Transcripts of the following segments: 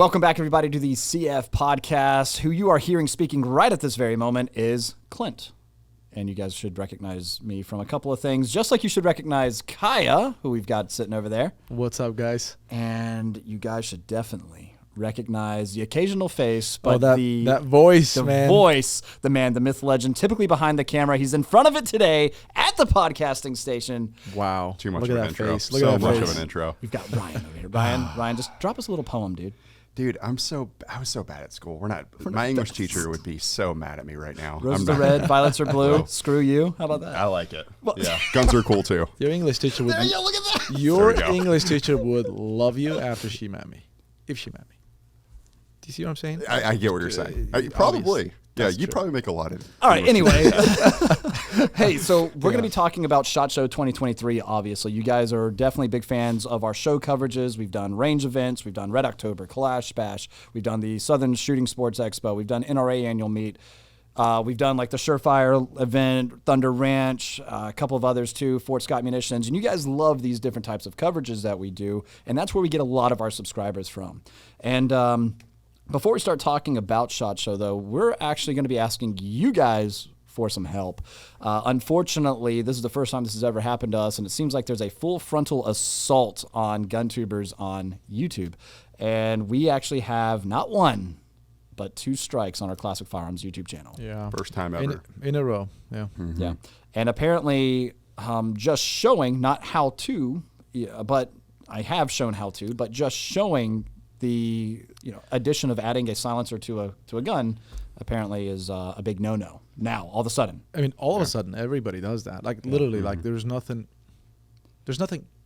Welcome back, everybody, to the CF podcast. Who you are hearing speaking right at this very moment is Clint. And you guys should recognize me from a couple of things, just like you should recognize Kaya, who we've got sitting over there. What's up, guys? And you guys should definitely recognize the occasional face, but that voice, the man. voice, the man, the myth, legend, typically behind the camera. He's in front of it today at the podcasting station. Wow. Too much Look of at an that intro. face. Look So at that much face. of an intro. We've got Ryan over here. Ryan, just drop us a little poem, dude. Dude, I was so bad at school. My English teacher would be so mad at me right now. Roses are red, violets are blue. Oh. Screw you. How about that? I like it. Yeah, guns are cool too. Your English teacher would. There you go, look at that. Your There we go. English teacher would love you after she met me, if she met me. Do you see what I'm saying? I get what you're saying. Obvious. Probably. Yeah, That's you'd true. probably make a lot of. All right, English anyway. Hey, so we're going to be talking about SHOT Show 2023, obviously. You guys are definitely big fans of our show coverages. We've done range events. We've done Red October, Clash, Bash. We've done the Southern Shooting Sports Expo. We've done NRA Annual Meet. We've done like the Surefire event, Thunder Ranch, a couple of others too, Fort Scott Munitions. And you guys love these different types of coverages that we do. And that's where we get a lot of our subscribers from. And before we start talking about SHOT Show, though, we're actually going to be asking you guys for some help. Unfortunately, this is the first time this has ever happened to us, and it seems like there's a full frontal assault on gun tubers on YouTube. And we actually have not one, but 2 strikes on our Classic Firearms YouTube channel. Yeah. First time ever. In a row. Yeah. Mm-hmm. Yeah. And apparently, just showing, not how to, but I have shown how to, but just showing the addition of adding a silencer to a gun apparently is a big no-no. Now, all of a sudden. I mean, all of a sudden, everybody does that. Like literally, like there's nothing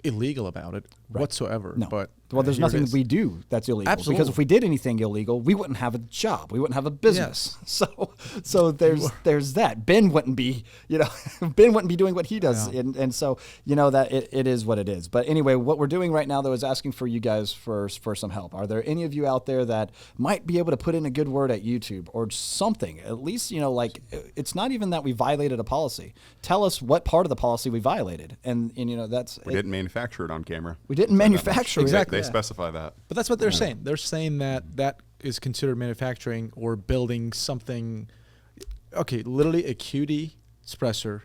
illegal about it whatsoever. No. But Well, there's here it nothing is. we do that's illegal. Because Absolutely. if we did anything illegal, we wouldn't have a job. We wouldn't have a business. So there's that. Ben wouldn't be, Ben wouldn't be doing what he does. Yeah. And so, that it is what it is. But anyway, what we're doing right now, though, is asking for you guys for some help. Are there any of you out there that might be able to put in a good word at YouTube or something? At least, it's not even that we violated a policy. Tell us what part of the policy we violated. And that's... We didn't manufacture it on camera. We didn't manufacture it. Exactly. They specify that. But that's what they're saying. They're saying that is considered manufacturing or building something. Okay, literally a QD suppressor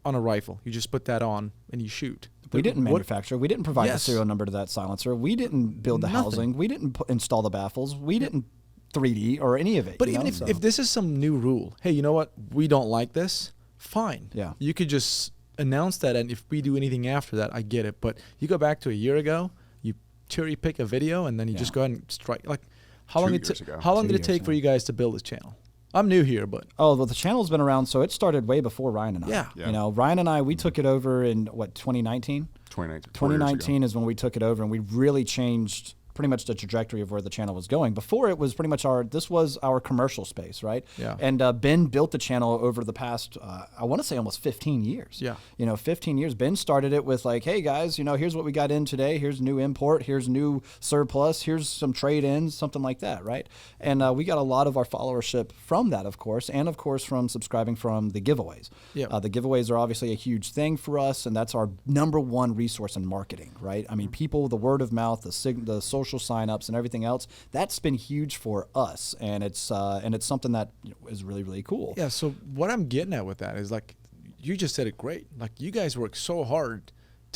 on a rifle. You just put that on and you shoot. We didn't What- manufacture. We didn't provide the Yes. serial number to that silencer. We didn't build the Nothing. housing. We didn't install the baffles. We didn't 3D or any of it. But even if this is some new rule, hey, you know what? We don't like this. Fine. Yeah. You could just announce that, and if we do anything after that, I get it. But you go back to a year ago, you cherry pick a video, and then you just go ahead and strike. Like, how 2 long years ago. How long 2 did it years take for you guys to build this channel? I'm new here, but Oh, well, the channel's been around, so it started way before Ryan and I. Yeah. Yeah. Ryan and I, we took it over in, 2019? 2019. 2019 is when we took it over, and we really changed pretty much the trajectory of where the channel was going. Before, it was pretty much this was our commercial space, right? Yeah. And Ben built the channel over the past, I want to say almost 15 years. Yeah. 15 years. Ben started it with like, hey guys, here's what we got in today. Here's new import. Here's new surplus. Here's some trade-ins, something like that, right? And we got a lot of our followership from that, of course, and of course from subscribing from the giveaways. Yeah. The giveaways are obviously a huge thing for us, and that's our number one resource in marketing, right? I mean, people, the word of mouth, the social signups, and everything else. That's been huge for us, and it's something that is really, really cool. yeah. So what I'm getting at with that is like, you just said it great. Like, you guys work so hard.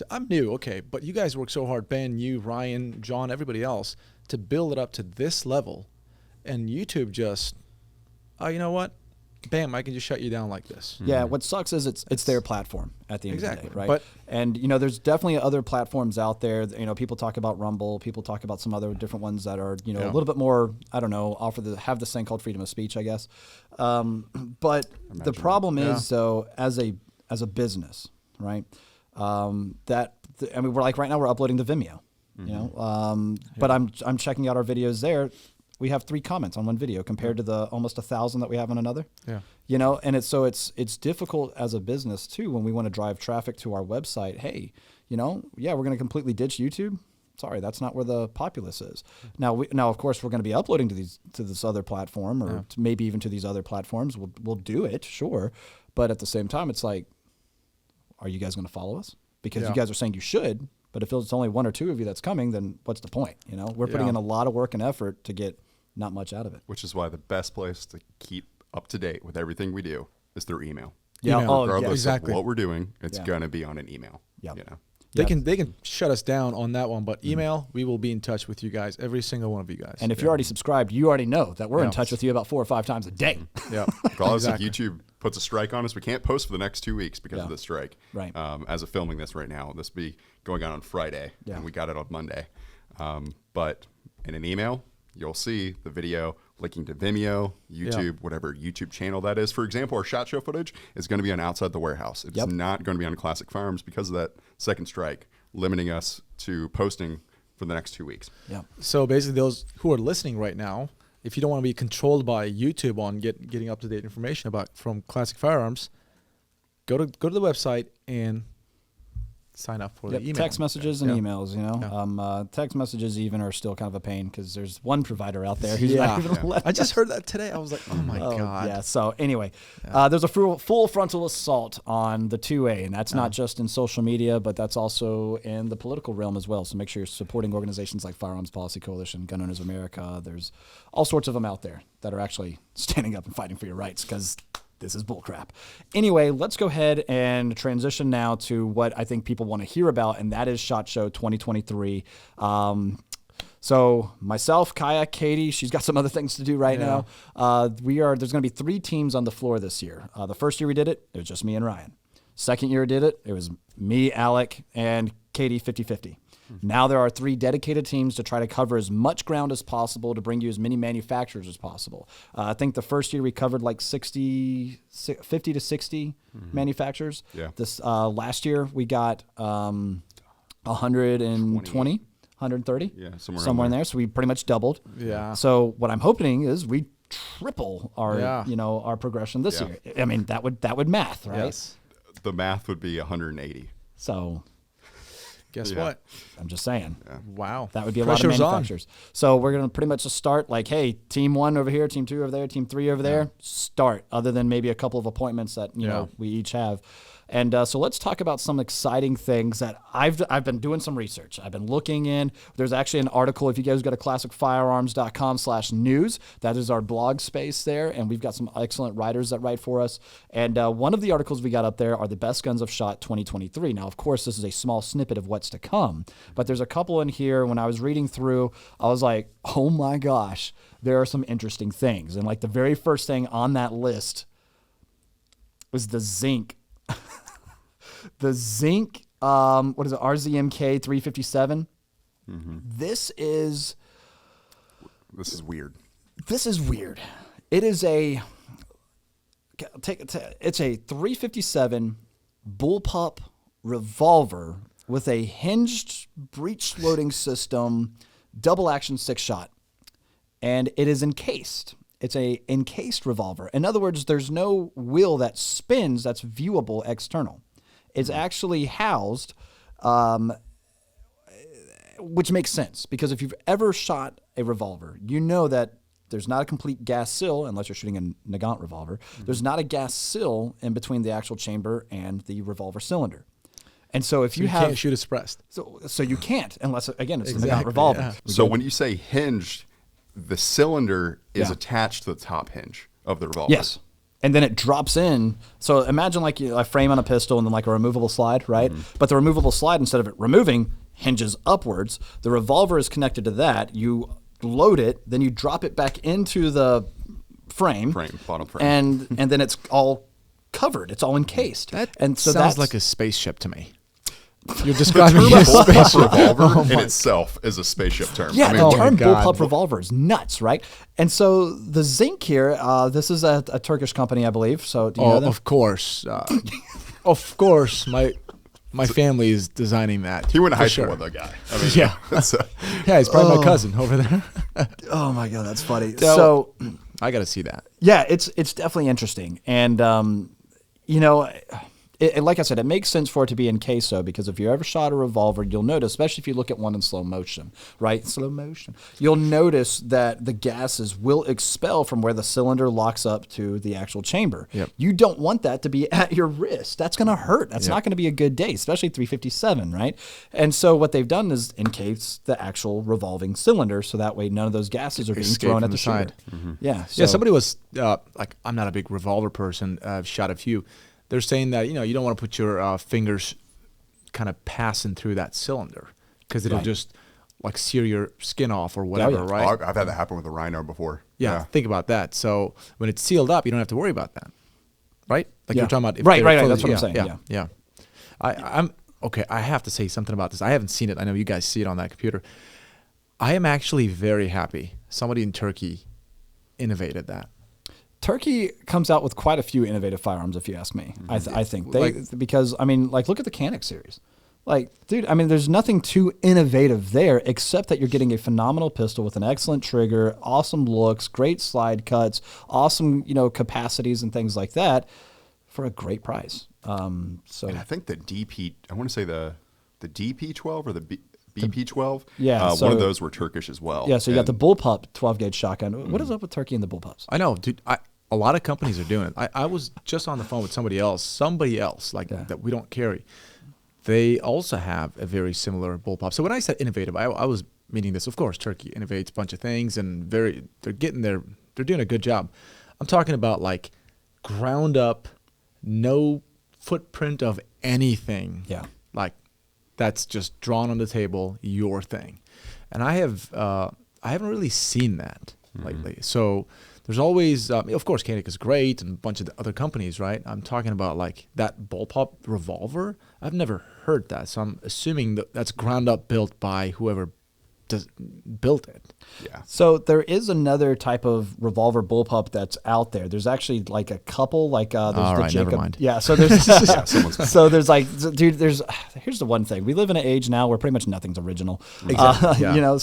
I'm new, okay, but you guys work so hard, Ben, you, Ryan, John, everybody else, to build it up to this level, and YouTube just, oh, you know what? Bam, I can just shut you down like this. Yeah, what sucks is it's their platform at the end Exactly, of the day, right? but- And there's definitely other platforms out there. People talk about Rumble, people talk about some other different ones that are a little bit more, I don't know, have this thing called freedom of speech, I guess. But the problem is though, as a business, right? We're like right now we're uploading to Vimeo, but I'm checking out our videos there. We have 3 comments on one video compared to the almost 1,000 that we have on another. Yeah. And it's difficult as a business too when we want to drive traffic to our website. Hey, we're going to completely ditch YouTube. Sorry, that's not where the populace is. Now, of course, we're going to be uploading to this other platform, or maybe even to these other platforms. We'll do it, sure, but at the same time, it's like, are you guys going to follow us? Because you guys are saying you should, But if it's only 1 or 2 of you that's coming, then what's the point? You know, we're putting in a lot of work and effort to get not much out of it. Which is why the best place to keep up to date with everything we do is through email. Yeah, Regardless of what we're doing, it's going to be on an email. Yeah. You know? They can shut us down on that one, but email, we will be in touch with you guys, every single one of you guys. And if you're already subscribed, you already know that we're in touch with you about 4 or 5 times a day. Yeah. Regardless if YouTube puts a strike on us, we can't post for the next 2 weeks because of the strike. Right. As of filming this right now, this will be going on Friday, and we got it on Monday. But in an email, you'll see the video linking to Vimeo, YouTube, whatever YouTube channel that is. For example, our SHOT Show footage is going to be on Outside the Warehouse. It's not going to be on Classic Firearms because of that second strike, limiting us to posting for the next 2 weeks. Yeah. So basically, those who are listening right now, if you don't want to be controlled by YouTube on getting up to date information from Classic Firearms, go to the website and sign up for the email. Text messages and emails, you know. Text messages even are still kind of a pain because there's one provider out there who's not even I just heard that today. I was like, oh my God. Yeah, so anyway, there's a full frontal assault on the 2A, and that's not just in social media, but that's also in the political realm as well. So make sure you're supporting organizations like Firearms Policy Coalition, Gun Owners of America. There's all sorts of them out there that are actually standing up and fighting for your rights because this is bullcrap. Anyway, let's go ahead and transition now to what I think people want to hear about, and that is SHOT Show 2023. So myself, Kaya, Katie, she's got some other things to do right now. There's going to be 3 teams on the floor this year. The first year we did it was just me and Ryan. Second year we did it was me, Alec, and Katie 50-50. Now there are 3 dedicated teams to try to cover as much ground as possible to bring you as many manufacturers as possible. I think the first year we covered like 50 to 60 manufacturers. Yeah. This last year we got 120, 130. Yeah, somewhere in there. So we pretty much doubled. Yeah. So what I'm hoping is we triple our our progression this year. I mean that would math, right? Yes. The math would be 180. So guess what? I'm just saying. Yeah. Wow. That would be a lot of manufacturers. So we're going to pretty much just start like, hey, team 1 over here, team 2 over there, team 3 over there, start, other than maybe a couple of appointments that, you know, we each have. And so let's talk about some exciting things that I've been doing some research. I've been looking in. There's actually an article, if you guys go to classicfirearms.com/news, that is our blog space there. And we've got some excellent writers that write for us. And one of the articles we got up there are the best guns of SHOT 2023. Now, of course, this is a small snippet of what's to come. But there's a couple in here. When I was reading through, I was like, oh my gosh, there are some interesting things. And like the very first thing on that list was the Zinc. The Zinc, what is it, RZMK 357. This is weird. This is weird. It is it's a 357 bullpup revolver with a hinged breech loading system, double action 6-shot, and it is encased. It's a encased revolver. In other words, there's no wheel that spins that's viewable external. It's actually housed, which makes sense because if you've ever shot a revolver, you know that there's not a complete gas seal unless you're shooting a Nagant revolver. There's not a gas seal in between the actual chamber and the revolver cylinder. And so if you can't shoot it suppressed. So you can't unless, again, it's a Nagant revolver. Yeah. So when you say hinged, the cylinder is attached to the top hinge of the revolver. Yes. And then it drops in. So imagine like a frame on a pistol and then like a removable slide, right? But the removable slide, instead of it removing, hinges upwards. The revolver is connected to that. You load it, then you drop it back into the bottom frame. And then it's all covered. It's all encased. And so sounds like a spaceship to me. You're describing a spaceship. Revolver in itself is a spaceship term. Yeah, the term bullpup revolver is nuts, right? And so the Zinc here, this is a Turkish company, I believe. So do you know them? Of course. Of course, my family is designing that. He went to high school with that guy. I mean, yeah, he's probably my cousin over there. Oh my God, that's funny. So I got to see that. Yeah, it's definitely interesting. And, you know, like I said, it makes sense for it to be in queso because if you ever shot a revolver, you'll notice, especially if you look at one in slow motion, right? Slow motion. You'll notice that the gases will expel from where the cylinder locks up to the actual chamber. Yep. You don't want that to be at your wrist. That's going to hurt. That's not going to be a good day, especially 357, right? And so what they've done is encase the actual revolving cylinder so that way none of those gases are being Escape thrown from at the the shooter. side. Yeah. Yeah, So, somebody was like, I'm not a big revolver person. I've shot a few. They're saying that, you don't want to put your fingers kind of passing through that cylinder because it'll just like sear your skin off or whatever, yeah. right? I've had that happen with a Rhino before. Yeah, think about that. So when it's sealed up, you don't have to worry about that, right? Like you're talking about. If Right. they're fully- That's what I'm saying. Yeah. I'm okay. I have to say something about this. I haven't seen it. I know you guys see it on that computer. I am actually very happy somebody in Turkey innovated that. Turkey comes out with quite a few innovative firearms, if you ask me. I think because I mean, like, look at the Canik series. Like, dude, I mean, there's nothing too innovative there except that you're getting a phenomenal pistol with an excellent trigger, awesome looks, great slide cuts, awesome, capacities and things like that for a great price. So And I think the DP, I want to say the DP12 or the BP12. Yeah, one so- of those were Turkish as well. yeah, so you got the And bullpup 12 gauge shotgun. What is up with Turkey and the bullpups? I know, dude. A lot of companies are doing it. I was just on the phone with somebody else like that we don't carry. They also have a very similar bullpup. So when I said innovative, I was meaning this. Of course, Turkey innovates a bunch of things, and they're doing a good job. I'm talking about like ground up, no footprint of anything. Yeah. Like that's just drawn on the table, your thing. And I haven't really seen that lately. So there's always, of course, Canik is great and a bunch of the other companies, right? I'm talking about like that bullpup revolver. I've never heard that. So I'm assuming that's ground up built by whoever built it. yeah. So there is another type of revolver bullpup that's out there. There's actually like a couple, like there's All the right, Jacob. never mind. Yeah, so there's so there's like, dude, here's the one thing. We live in an age now where pretty much nothing's original. Exactly, yeah.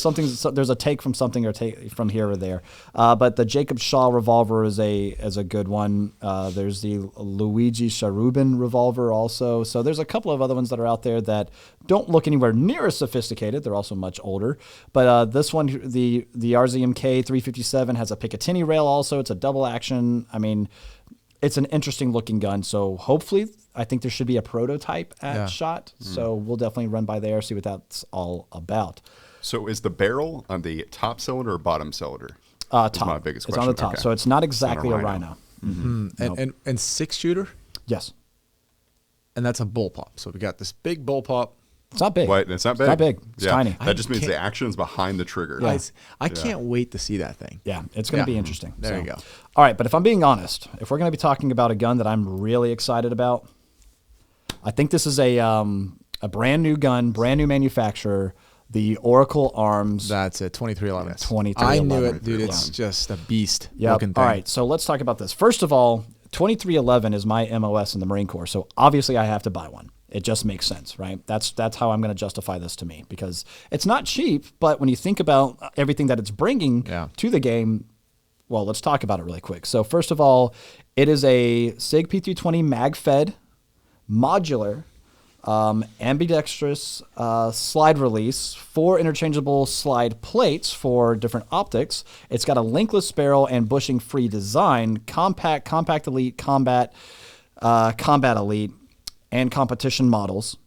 There's a take from something or take from here or there. But the Jacob Shaw revolver is a good one. There's the Luigi Cherubin revolver also. So there's a couple of other ones that are out there that don't look anywhere near as sophisticated. They're also much older. But this one, the RZMK 357 has a Picatinny rail also. It's a double action. I mean, it's an interesting looking gun. So hopefully, I think there should be a prototype at SHOT. So we'll definitely run by there, see what that's all about. So is the barrel on the top cylinder or bottom cylinder? Top. That's my biggest It's question. on the top. Okay. So it's not exactly It's a not Rhino. And 6-shooter, Yes. and that's a bullpup. So we got this big bullpup. It's not big. Wait, it's not big? It's not big. It's tiny. That just means can't- the action's behind the trigger. I can't wait to see that thing. Yeah, it's going to be interesting. There you go. All right, but if I'm being honest, if we're going to be talking about a gun that I'm really excited about, I think this is a brand new gun, brand new manufacturer, the Oracle Arms. That's it, 2311. 2311. I knew it, dude. It's just a beast Yep. looking thing. All right, so let's talk about this. First of all, 2311 is my MOS in the Marine Corps, so obviously I have to buy one. It just makes sense, right? That's how I'm going to justify this to me because it's not cheap, but when you think about everything that it's bringing to the game, well, let's talk about it really quick. So first of all, it is a SIG P320 mag-fed, modular, ambidextrous slide release, 4 interchangeable slide plates for different optics. It's got a linkless barrel and bushing-free design, compact elite, combat elite, and competition models.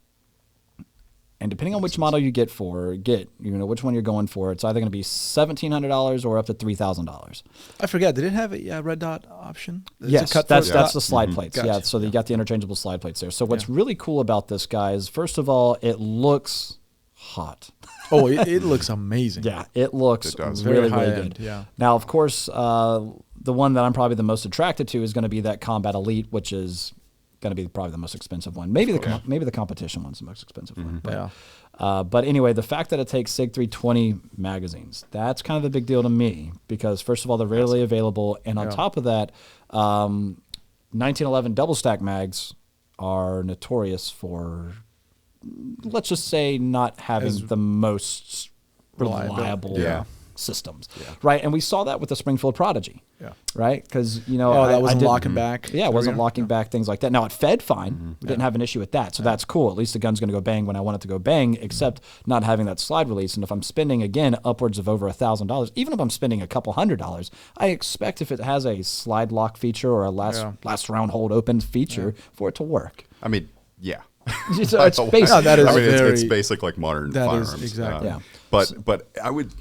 And depending on which model you get, which one you're going for, it's either going to be $1,700 or up to $3,000. I forgot. Did it have a red dot option? Yes, that's the slide plates. Gotcha. Yeah, so you got the interchangeable slide plates there. So what's really cool about this, guys, first of all, it looks hot. Oh, it looks amazing. Yeah, it looks does. really, Very high really end, good. yeah. Now, of course, the one that I'm probably the most attracted to is going to be that Combat Elite, which is going to be probably the most expensive one. Maybe the competition one's the most expensive one. But anyway, the fact that it takes SIG 320 magazines, that's kind of a big deal to me because first of all, they're readily available, and on top of that, 1911 double stack mags are notorious for, let's just say, not having the most reliable systems, right? And we saw that with the Springfield Prodigy, right? Because that wasn't locking back. Yeah, it wasn't locking back, things like that. Now it fed fine. We didn't have an issue with that, so that's cool. At least the gun's going to go bang when I want it to go bang, except not having that slide release. And if I'm spending again upwards of over $1,000, even if I'm spending a couple $100, I expect if it has a slide lock feature or a last round hold open feature for it to work. I mean, yeah. So it's basic. No, that is it's basic like modern firearms. Exactly. But I would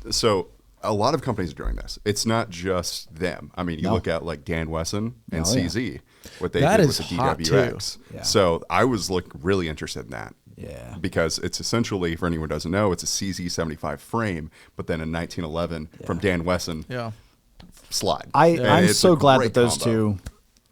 a lot of companies are doing this. It's not just them. I mean, you look at like Dan Wesson and CZ, what they did with the DWX. Yeah. So I was really interested in that. Yeah. Because it's essentially, for anyone who doesn't know, it's a CZ75 frame, but then a 1911 from Dan Wesson slide. I'm so glad that those two.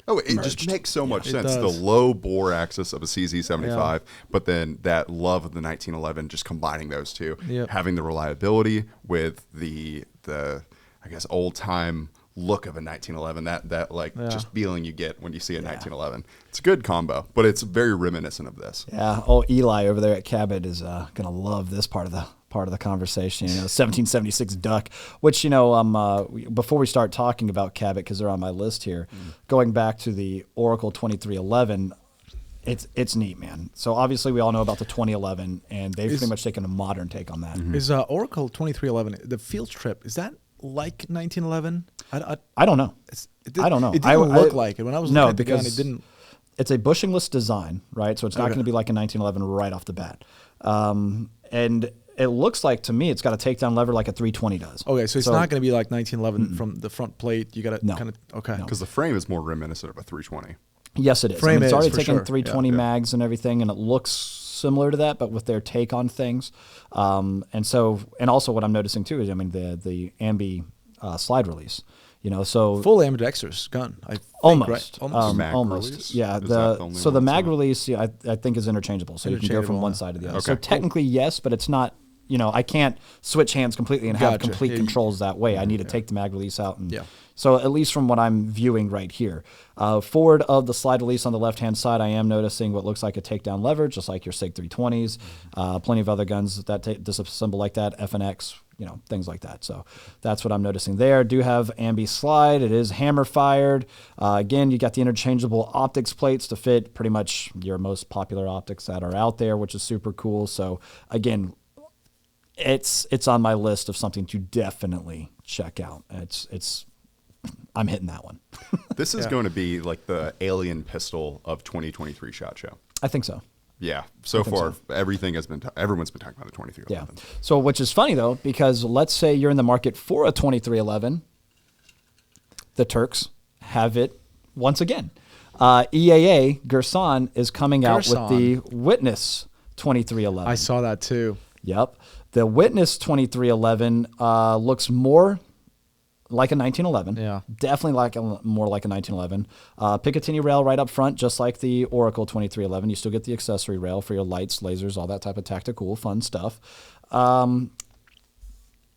Oh, it just makes so much sense. does. The low bore axis of a CZ75, but then that love of the 1911, just combining those two, having the reliability with the I guess old time look of a 1911, that just feeling you get when you see a 1911. It's a good combo, but it's very reminiscent of this. Yeah. Oh, Eli over there at Cabot is gonna love this part of the conversation. 1776 Duck, which before we start talking about Cabot, because they're on my list here, going back to the Oracle 2311. It's neat, man. So obviously we all know about the 2011, and they've pretty much taken a modern take on that. Is Oracle 2311 the field strip? Is that like 1911? I don't know. I don't know. It didn't look like it when I was looking at the gun. It didn't. It's a bushingless design, right? So it's not going to be like a 1911 right off the bat. And it looks like to me it's got a takedown lever like a 320 does. Okay, so it's not going to be like 1911 from the front plate. You got to kind of because the frame is more reminiscent of a 320. Yes, it is. It's already taken 320 mags and everything, and it looks similar to that, but with their take on things. And also what I'm noticing too is, the ambi slide release. So full ambidextrous gun. I think, almost, right? almost. Yeah. The mag release, I think, is interchangeable, so you can go from one side to the other. Okay, so technically, yes, but it's not. I can't switch hands completely and have complete controls that way. I need to take the mag release out. And so at least from what I'm viewing right here, forward of the slide release on the left-hand side, I am noticing what looks like a takedown lever, just like your SIG 320s. Plenty of other guns that disassemble like that, FNX, things like that. So that's what I'm noticing there. Do have ambi slide. It is hammer fired. Again, you got the interchangeable optics plates to fit pretty much your most popular optics that are out there, which is super cool. So again, it's on my list of something to definitely check out. I'm hitting that one. This is going to be like the alien pistol of 2023 SHOT Show. I think so. Yeah. So far, everyone's been talking about the 2311. Yeah. So, which is funny though, because let's say you're in the market for a 2311, the Turks have it once again. EAA Gerson is coming out with the Witness 2311. I saw that too. Yep. The Witness 2311 looks more like a 1911. Yeah. Definitely more like a 1911. Picatinny rail right up front, just like the Oracle 2311. You still get the accessory rail for your lights, lasers, all that type of tactical, fun stuff.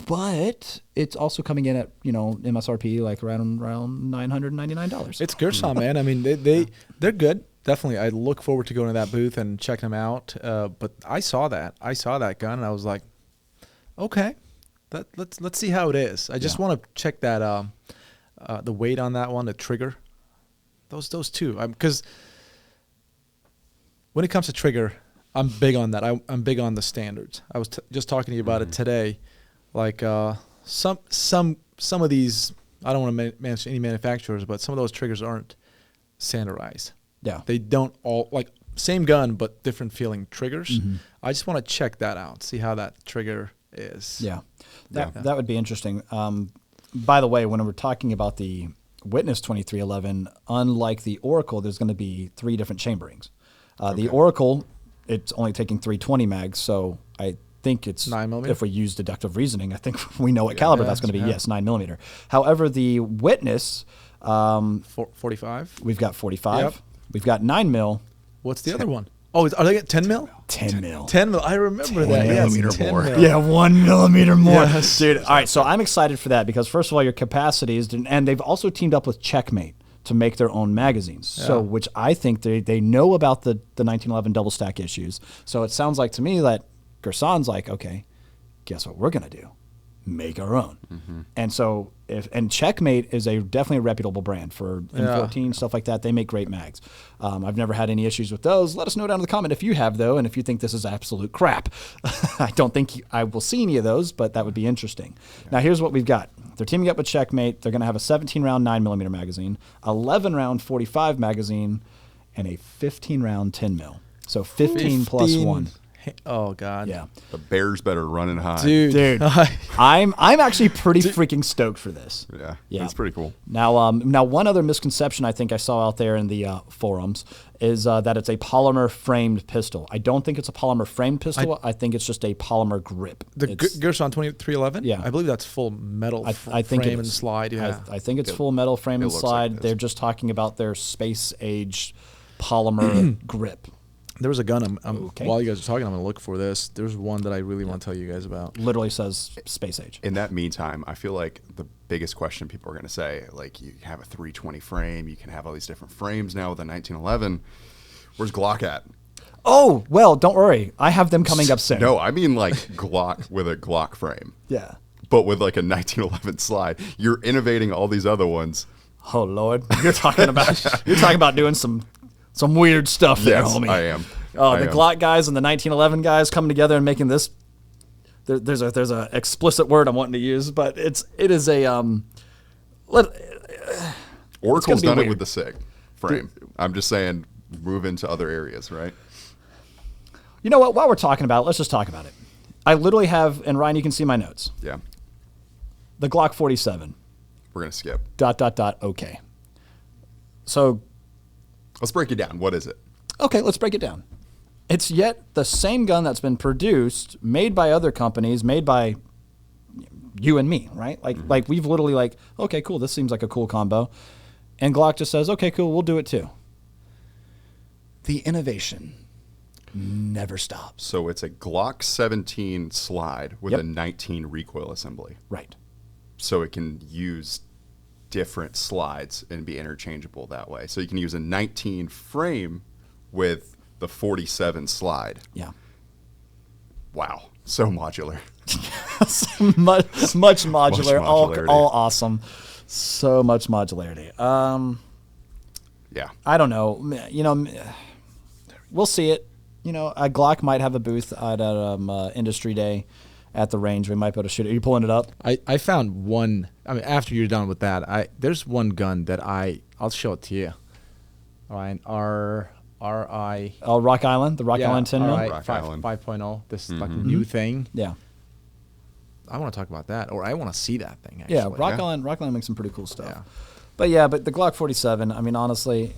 But it's also coming in at, MSRP like around $999. It's Gerson, man. I mean, they're good. Definitely. I look forward to going to that booth and checking them out. But I saw that gun and I was like, okay. Let's see how it is. I just want to check that the weight on that one, the trigger, those two. Because when it comes to trigger, I'm big on that. I'm big on the standards. I was just talking to you about it today. Like some of these, I don't want to mention any manufacturers, but some of those triggers aren't standardized. Yeah, they don't all like same gun but different feeling triggers. I just want to check that out, see how that trigger is. Yeah. That would be interesting. By the way, when we're talking about the Witness 2311, unlike the Oracle, there's going to be 3 different chamberings. The Oracle, it's only taking 320 mags, so I think it's 9mm. If we use deductive reasoning, I think we know what caliber that's going to be. Yes, 9mm. However, the Witness, 45. We've got 45. Yep. We've got 9mm. What's the other one? Oh, are they at 10 mil? 10 mil. 10 mil. I remember that. Yes, 10 more. mil. Yeah, 1 millimeter more. Yes. Dude, all right, so I'm excited for that because, first of all, your capacities, and they've also teamed up with Checkmate to make their own magazines. So, which I think they know about the 1911 double stack issues. So it sounds like to me that Gerson's like, okay, guess what we're going to do? make our own. And so, and Checkmate is definitely a reputable brand for M14, stuff like that. They make great mags. I've never had any issues with those. Let us know down in the comment if you have, though, and if you think this is absolute crap. I don't think I will see any of those, but that would be interesting. Now, here's what we've got. They're teaming up with Checkmate. They're going to have a 17-round 9mm magazine, 11-round 45 magazine, and a 15-round 10mm. So 15 plus 1. Oh God. Yeah. The Bears better run and hide. Dude, I'm actually pretty freaking stoked for this. Yeah. That's pretty cool. Now, one other misconception I think I saw out there in the forums is that it's a polymer framed pistol. I don't think it's a polymer framed pistol. I think it's just a polymer grip. The Gerson 2311. Yeah, I believe that's full metal. I think frame and slide. Yeah, I think it's full metal frame and slide. Like they're just talking about their space age polymer grip. There was a gun. While you guys are talking, I'm going to look for this. There's one that I really want to tell you guys about. Literally says space age. In that meantime, I feel like the biggest question people are going to say, like, you have a 320 frame, you can have all these different frames now with a 1911. Where's Glock at? Oh, well, don't worry. I have them coming up soon. No, I mean like Glock with a Glock frame. Yeah. But with like a 1911 slide. You're innovating all these other ones. Oh, Lord. You're talking about doing some weird stuff there, homie. I am. The Glock guys and the 1911 guys coming together and making this. There's a explicit word I'm wanting to use, but it is a Oracle's done it with the SIG frame. I'm just saying, move into other areas, right? You know what? While we're talking about it, let's just talk about it. I literally have, and Ryan, you can see my notes. Yeah. The Glock 47. We're gonna skip. ... Okay. So. Let's break it down. What is it? Okay, let's break it down. It's yet the same gun that's been produced, made by other companies, made by you and me, right? Like we've literally okay, cool, this seems like a cool combo. And Glock just says, okay, cool, we'll do it too. The innovation never stops. So it's a Glock 17 slide with a 19 recoil assembly. Right. So it can use different slides and be interchangeable that way. So you can use a 19 frame with the 47 slide. Yeah. Wow. So modular. much modular. All awesome. So much modularity. Yeah. I don't know. We'll see it. Glock might have a booth at Industry Day at the range. We might be able to shoot it. Are you pulling it up? I found one. I mean, after you're done with that, there's one gun that I'll show it to you. All right, RI. Oh, Rock Island, the Rock Island 10 mil. Rock Island 5.0. This like new thing. Yeah. I want to talk about that, or I want to see that thing. Actually. Yeah, Rock Island makes some pretty cool stuff. Yeah. But the Glock 47. I mean, honestly,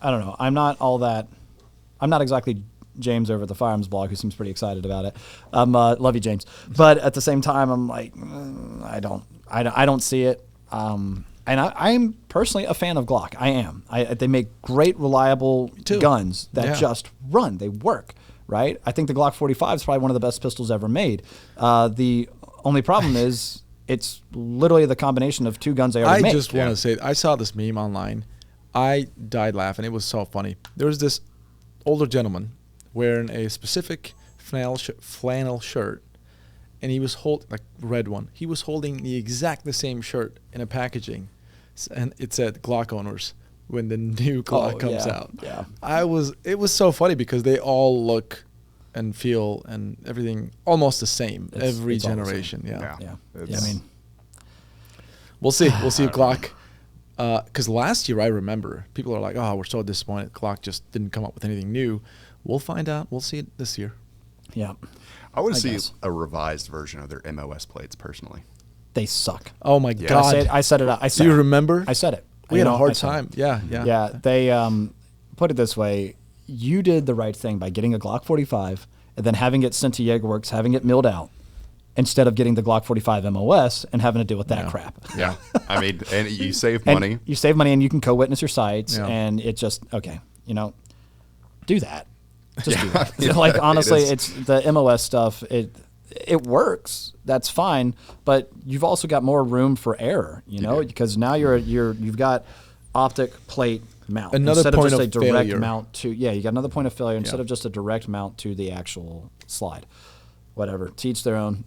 I don't know. I'm not exactly James over at the Firearms blog, who seems pretty excited about it. Love you, James. But at the same time, I'm like, I don't see it. And I'm personally a fan of Glock. I am. They make great, reliable guns that just run. They work, right? I think the Glock 45 is probably one of the best pistols ever made. The only problem is it's literally the combination of two guns they already made. I just want to say, I saw this meme online. I died laughing. It was so funny. There was this older gentleman wearing a specific flannel shirt, and he was red one. He was holding the same shirt in a packaging, and it said Glock owners when the new Glock comes out. Yeah, it was so funny because they all look and feel and everything almost the same every generation. Yeah. I mean, we'll see. We'll see if Glock. Because last year I remember people are like, "Oh, we're so disappointed. Glock just didn't come up with anything new." We'll find out. We'll see it this year. Yeah. I would see a revised version of their MOS plates personally. They suck. Oh my God! I said it. Do you remember? I said it. We had a hard time. Yeah. Yeah. They put it this way: you did the right thing by getting a Glock 45 and then having it sent to Jägerworks, having it milled out, instead of getting the Glock 45 MOS and having to deal with that crap. Yeah. I mean, and you save money. You save money, and you can co-witness your sites, and it just do that. Just do that. Honestly, it's the MOS stuff. It works. That's fine, but you've also got more room for error. Because now you've got optic plate mount instead of just a direct failure. mount to. Yeah, you got another point of failure instead of just a direct mount to the actual slide. Whatever. To each their own.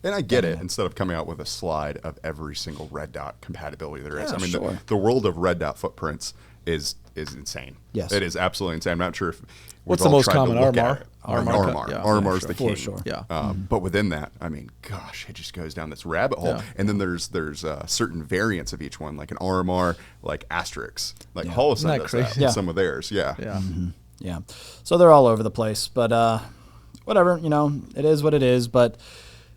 And I get it. Instead of coming out with a slide of every single red dot compatibility there is. Yeah, I mean, sure. the world of red dot footprints is insane. Yes. It is absolutely insane. I'm not sure if What's we've the all most tried to common? look RMR? at it. RMR. Yeah. RMR's the for king. sure. Yeah. But within that, I mean, gosh, it just goes down this rabbit hole. Yeah. And then there's certain variants of each one, like an RMR, like Asterix, like Holocene Isn't that does crazy? that. Yeah. Some of theirs, yeah. Yeah. Yeah. So they're all over the place, but whatever, it is what it is, but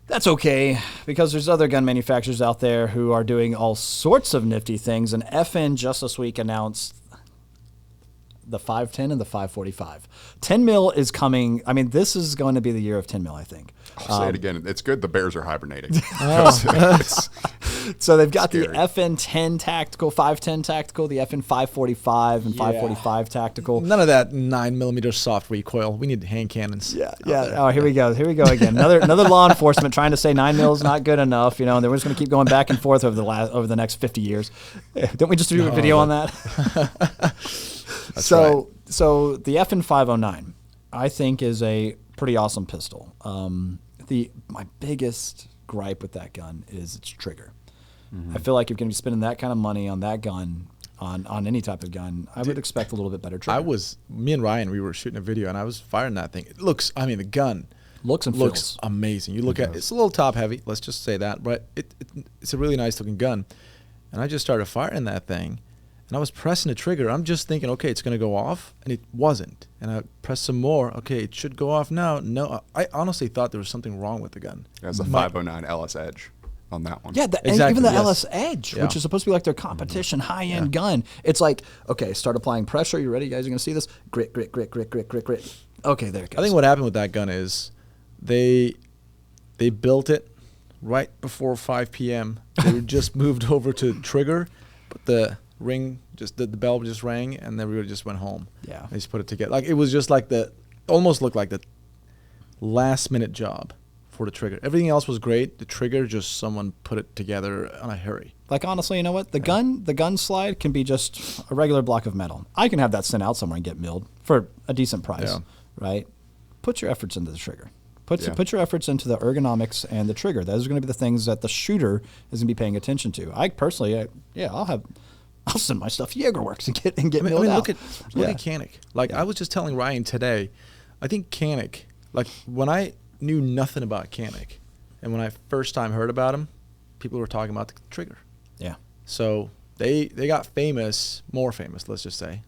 that's okay because there's other gun manufacturers out there who are doing all sorts of nifty things, and FN just this week announced the 510 and the 545. 10 mil is coming. I mean, this is going to be the year of 10 mil, I think. I'll say it again. It's good the Bears are hibernating. So they've got Scary. the FN10 tactical, 510 tactical, the FN 545 and 545 tactical. None of that 9mm soft recoil. We need hand cannons. Yeah. Oh, here we go again. Another law enforcement trying to say 9 mil is not good enough, and then we're just going to keep going back and forth over the next 50 years. Didn't we just do a video on that? So the FN 509, I think, is a pretty awesome pistol. My biggest gripe with that gun is its trigger. I feel like if you're going to be spending that kind of money on that gun, on any type of gun, I would expect a little bit better trigger. Me and Ryan, we were shooting a video, and I was firing that thing. It looks, the gun looks looks amazing. You look at it's a little top heavy, let's just say that, but it's a really nice looking gun. And I just started firing that thing, and I was pressing the trigger. I'm just thinking, okay, it's going to go off, and it wasn't. And I pressed some more. Okay, it should go off now. No, I honestly thought there was something wrong with the gun. There's a 509 LS Edge on that one. Yeah, and Exactly, even the yes. LS Edge, Yeah. which is supposed to be like their competition high-end gun. It's like, okay, start applying pressure. You ready? You guys are going to see this? Grit, grit, grit, grit, grit, grit, grit. Okay, there it goes. I think what happened with that gun is they built it right before 5 p.m. They just moved over to trigger, but the ring the bell just rang, and everybody just went home. Yeah. They just put it together. Like, it was just like almost looked like the last minute job for the trigger. Everything else was great. The trigger, just someone put it together on a hurry. Like, honestly, you know what? The gun slide can be just a regular block of metal. I can have that sent out somewhere and get milled for a decent price, Yeah. right? Put your efforts into the trigger. Put your efforts into the ergonomics and the trigger. Those are going to be the things that the shooter is going to be paying attention to. I personally, I'll send my stuff to Jaegerworks and get milled out. Look at Canik. Like, I was just telling Ryan today, I think Canik, like, when I knew nothing about Canik, and when I first time heard about him, people were talking about the trigger. Yeah. So they got more famous, let's just say,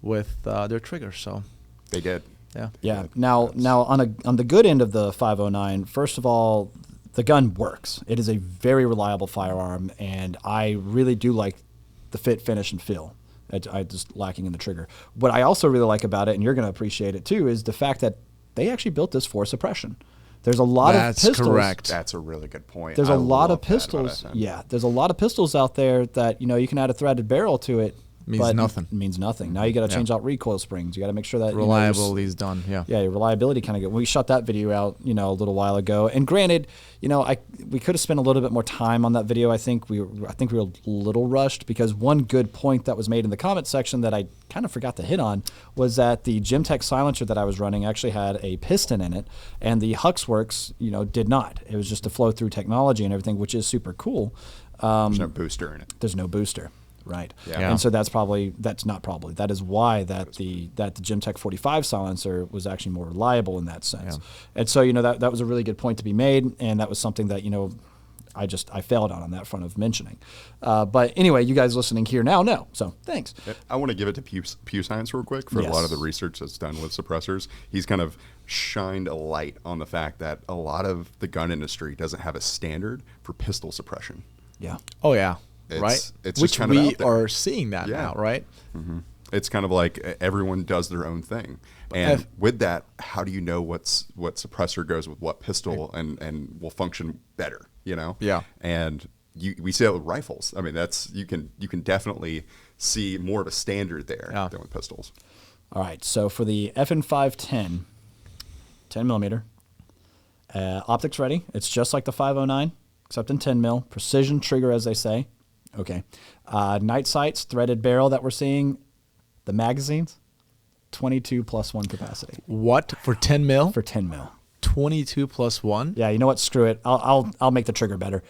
with their trigger. So They did. yeah. Yeah. Now on the good end of the 509, first of all, the gun works. It is a very reliable firearm, and I really do like the fit, finish, and feel. I just lacking in the trigger. What I also really like about it, and you're going to appreciate it too, is the fact that they actually built this for suppression. There's a lot of pistols. That's correct. That's a really good point. There's I a lot of love that about pistols. FN. Yeah, there's a lot of pistols out there that you can add a threaded barrel to it. Means but nothing. It means nothing. Now you got to change out recoil springs. You got to make sure that Reliability is done. Yeah. Yeah, your reliability kind of good. We shot that video out, a little while ago. And granted, we could have spent a little bit more time on that video. I think we were a little rushed because one good point that was made in the comment section that I kind of forgot to hit on was that the Gemtech silencer that I was running actually had a piston in it, and the Huxworks, did not. It was just a flow through technology and everything, which is super cool. There's no booster in it. There's no booster. Right. Yeah. And so that is why that the Gemtech 45 silencer was actually more reliable in that sense. Yeah. And so, that was a really good point to be made, and that was something that, I failed on that front of mentioning. But anyway, you guys listening here now know. So thanks. I want to give it to Pew Science real quick for a lot of the research that's done with suppressors. He's kind of shined a light on the fact that a lot of the gun industry doesn't have a standard for pistol suppression. Yeah. Oh, yeah. It's right? just Which kind of we out there. are seeing that now, right? Mm-hmm. It's kind of like everyone does their own thing. And with that, how do you know what suppressor goes with what pistol and will function better, Yeah. And we see that with rifles. I mean, you can definitely see more of a standard there than with pistols. All right. So for the FN 510, 10 millimeter, optics ready. It's just like the 509, except in 10 mil. Precision trigger, as they say. Okay. Night sights, threaded barrel that we're seeing. The magazines, 22 +1 capacity. What? For 10 mil? For 10 mil. 22 plus 1. Yeah, you know what? Screw it. I'll make the trigger better.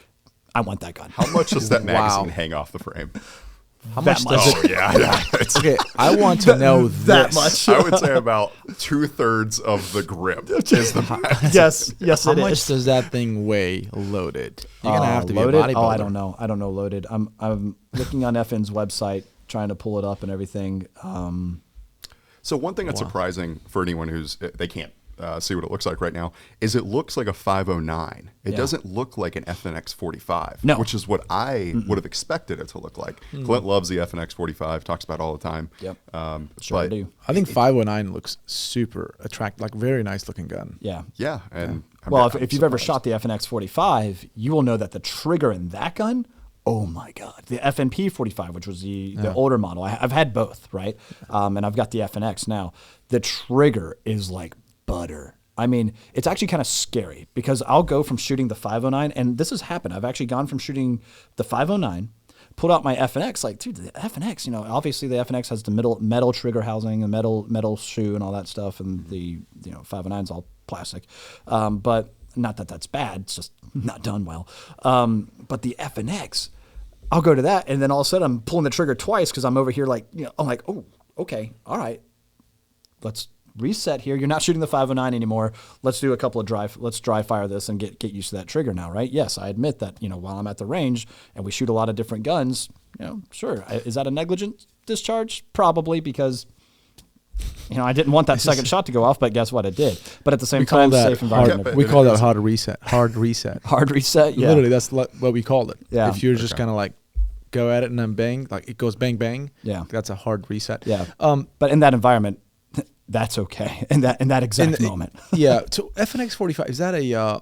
I want that gun. How much does that Wow. magazine hang off the frame? How That much does much. it? Yeah. It's, Okay, I want to know that this. much. I would say about 2/3 of the grip is the magazine. Yes, How it much is. does that thing weigh loaded? You're gonna have to be a Loaded? bodybuilder. Oh, I don't know. I don't know loaded. I'm looking on FN's website, trying to pull it up and everything. So one thing that's surprising for anyone who's they can't see what it looks like right now is it looks like a 509. It Yeah. doesn't look like an FNX 45, No. which is what I would have expected it to look like. Clint loves the FNX 45, talks about it all the time. Yep. Sure but I do. I think 509 looks super attractive, like very nice looking gun. Yeah. Yeah, and Well, I'm if you've ever surprised. shot the FNX 45, you will know that the trigger in that gun, oh my God. The FNP 45, which was the older model. I've had both, right? And I've got the FNX now. The trigger is like butter. I mean, it's actually kind of scary because I'll go from shooting the 509, and this has happened. I've actually gone from shooting the 509, pulled out my FNX, like, dude, the FNX, you know, obviously the FNX has the metal trigger housing, and metal shoe and all that stuff, and the 509's all plastic. But not that that's bad, it's just not done well. But the FNX, I'll go to that, and then all of a sudden I'm pulling the trigger twice because I'm over here like, I'm like, oh, okay, all right, let's reset here. You're not shooting the 509 anymore. Let's do a couple of let's dry fire this and get used to that trigger now, right? Yes, I admit that, while I'm at the range and we shoot a lot of different guns, sure. Is that a negligent discharge? Probably, because I didn't want that second shot to go off, but guess what? It did. But at the same time, safe environment. We call that hard reset. Hard reset. Hard reset, yeah. Literally, that's what we called it. Yeah. If you're just kind of like go at it and then bang, like it goes bang bang. Yeah. That's a hard reset. Yeah. But in that environment, that's okay. In that exact moment. Yeah. So FNX 45, is that a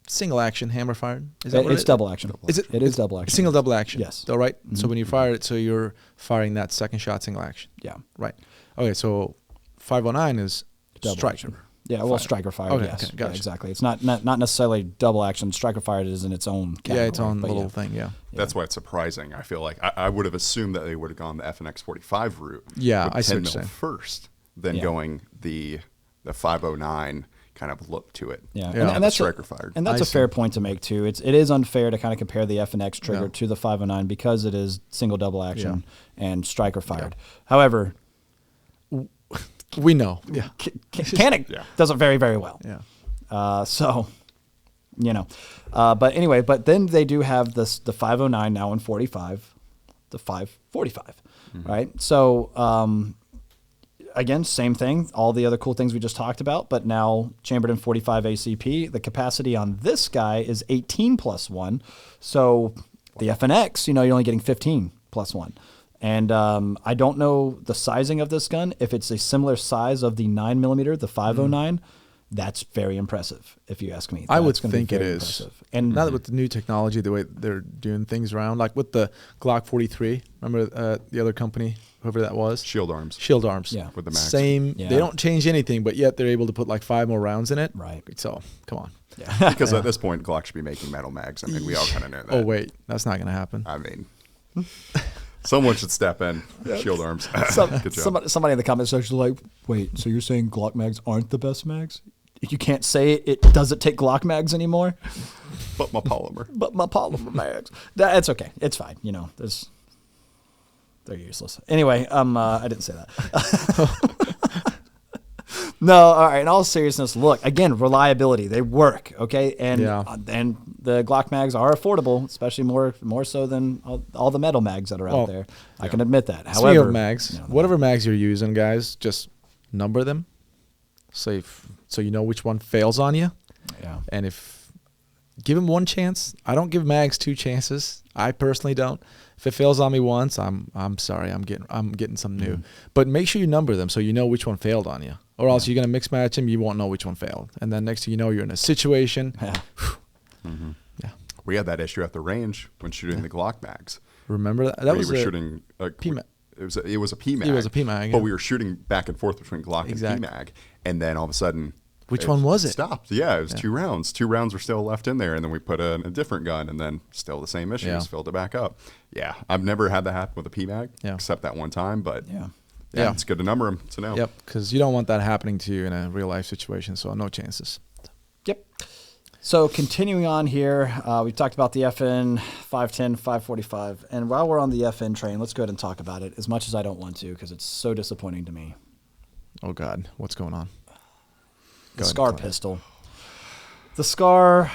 single action hammer fired? Is that what It's double action. Is it? It is double action. Single double action. Yes. Though, right? So when you fire it, so you're firing that second shot single action. Yeah. Right. Okay. So 509 is Double striker. action. Yeah, well, striker fired, Okay, yes. okay, Yeah, gotcha. exactly. It's not necessarily double action. Striker fired is in its own category. Yeah, its own but little yeah. thing. Yeah. That's why it's surprising. I feel like I would have assumed that they would have gone the FNX 45 route. Yeah, with I see 10 what you're mil saying. first, then Yeah. going the 509 kind of look to it. Yeah, Yeah. and that's striker fired. And that's I a fair see. point to make too. It is unfair to kind of compare the FNX trigger Yeah. to the 509 because it is single double action and striker fired. However, We know. Yeah. Canik Yeah. does it very, very well. Yeah. But anyway, but then they do have the 509 now in 45, the 545, right? So again, same thing, all the other cool things we just talked about, but now chambered in 45 ACP. The capacity on this guy is 18 plus 1. So the FNX, you're only getting 15 plus 1. And I don't know the sizing of this gun. If it's a similar size of the 9mm, the 509, that's very impressive, if you ask me. I would That's gonna be think it very is. impressive. And Now that with the new technology, the way they're doing things around, like with the Glock 43, remember the other company, whoever that was? Shield arms. Shield Arms. Yeah. With the mags. Same. Yeah. They don't change anything, but yet they're able to put like 5 more rounds in it. Right. So, come on. Because at this point, Glock should be making metal mags. I mean, we all kind of know that. Oh, wait. That's not going to happen. I mean, someone should step in. Shield arms. Good job. Somebody in the comment section is like, wait, so you're saying Glock mags aren't the best mags? You can't say it doesn't take Glock mags anymore? But my polymer. But my polymer mags. That's okay. It's fine. They're useless. Anyway, I didn't say that. No, all right. In all seriousness, look, again, reliability. They work, okay? And and the Glock mags are affordable, especially more so than all the metal mags that are out there. I can admit that. Speaking However, of mags, whatever mags you're using, guys, just number them. So you know which one fails on you. Yeah. And if give them one chance. I don't give mags 2 chances. I personally don't. If it fails on me once, I'm sorry. I'm getting some new. But make sure you number them so you know which one failed on you. Or else you're gonna mix match them. You won't know which one failed. And then next thing you know, you're in a situation. Yeah. Yeah. We had that issue at the range when shooting the Glock mags. Remember that? We That was were a shooting a PMAG. It was a PMAG. It was a PMAG, But yeah. we were shooting back and forth between Glock Exactly. and PMAG, and then all of a sudden, Which one was it? Stopped. Yeah, it was 2 rounds. 2 rounds were still left in there, and then we put in a different gun, and then still the same issues. Yeah. Filled it back up. Yeah, I've never had that happen with a PMAG, Yeah. except that one time. But Yeah. yeah, Yeah. it's good to number them to know. Yep, because you don't want that happening to you in a real life situation. So no chances. So continuing on here, we talked about the FN 510, 545, and while we're on the FN train, let's go ahead and talk about it. As much as I don't want to, because it's so disappointing to me. Oh God, what's going on? The SCAR pistol, the SCAR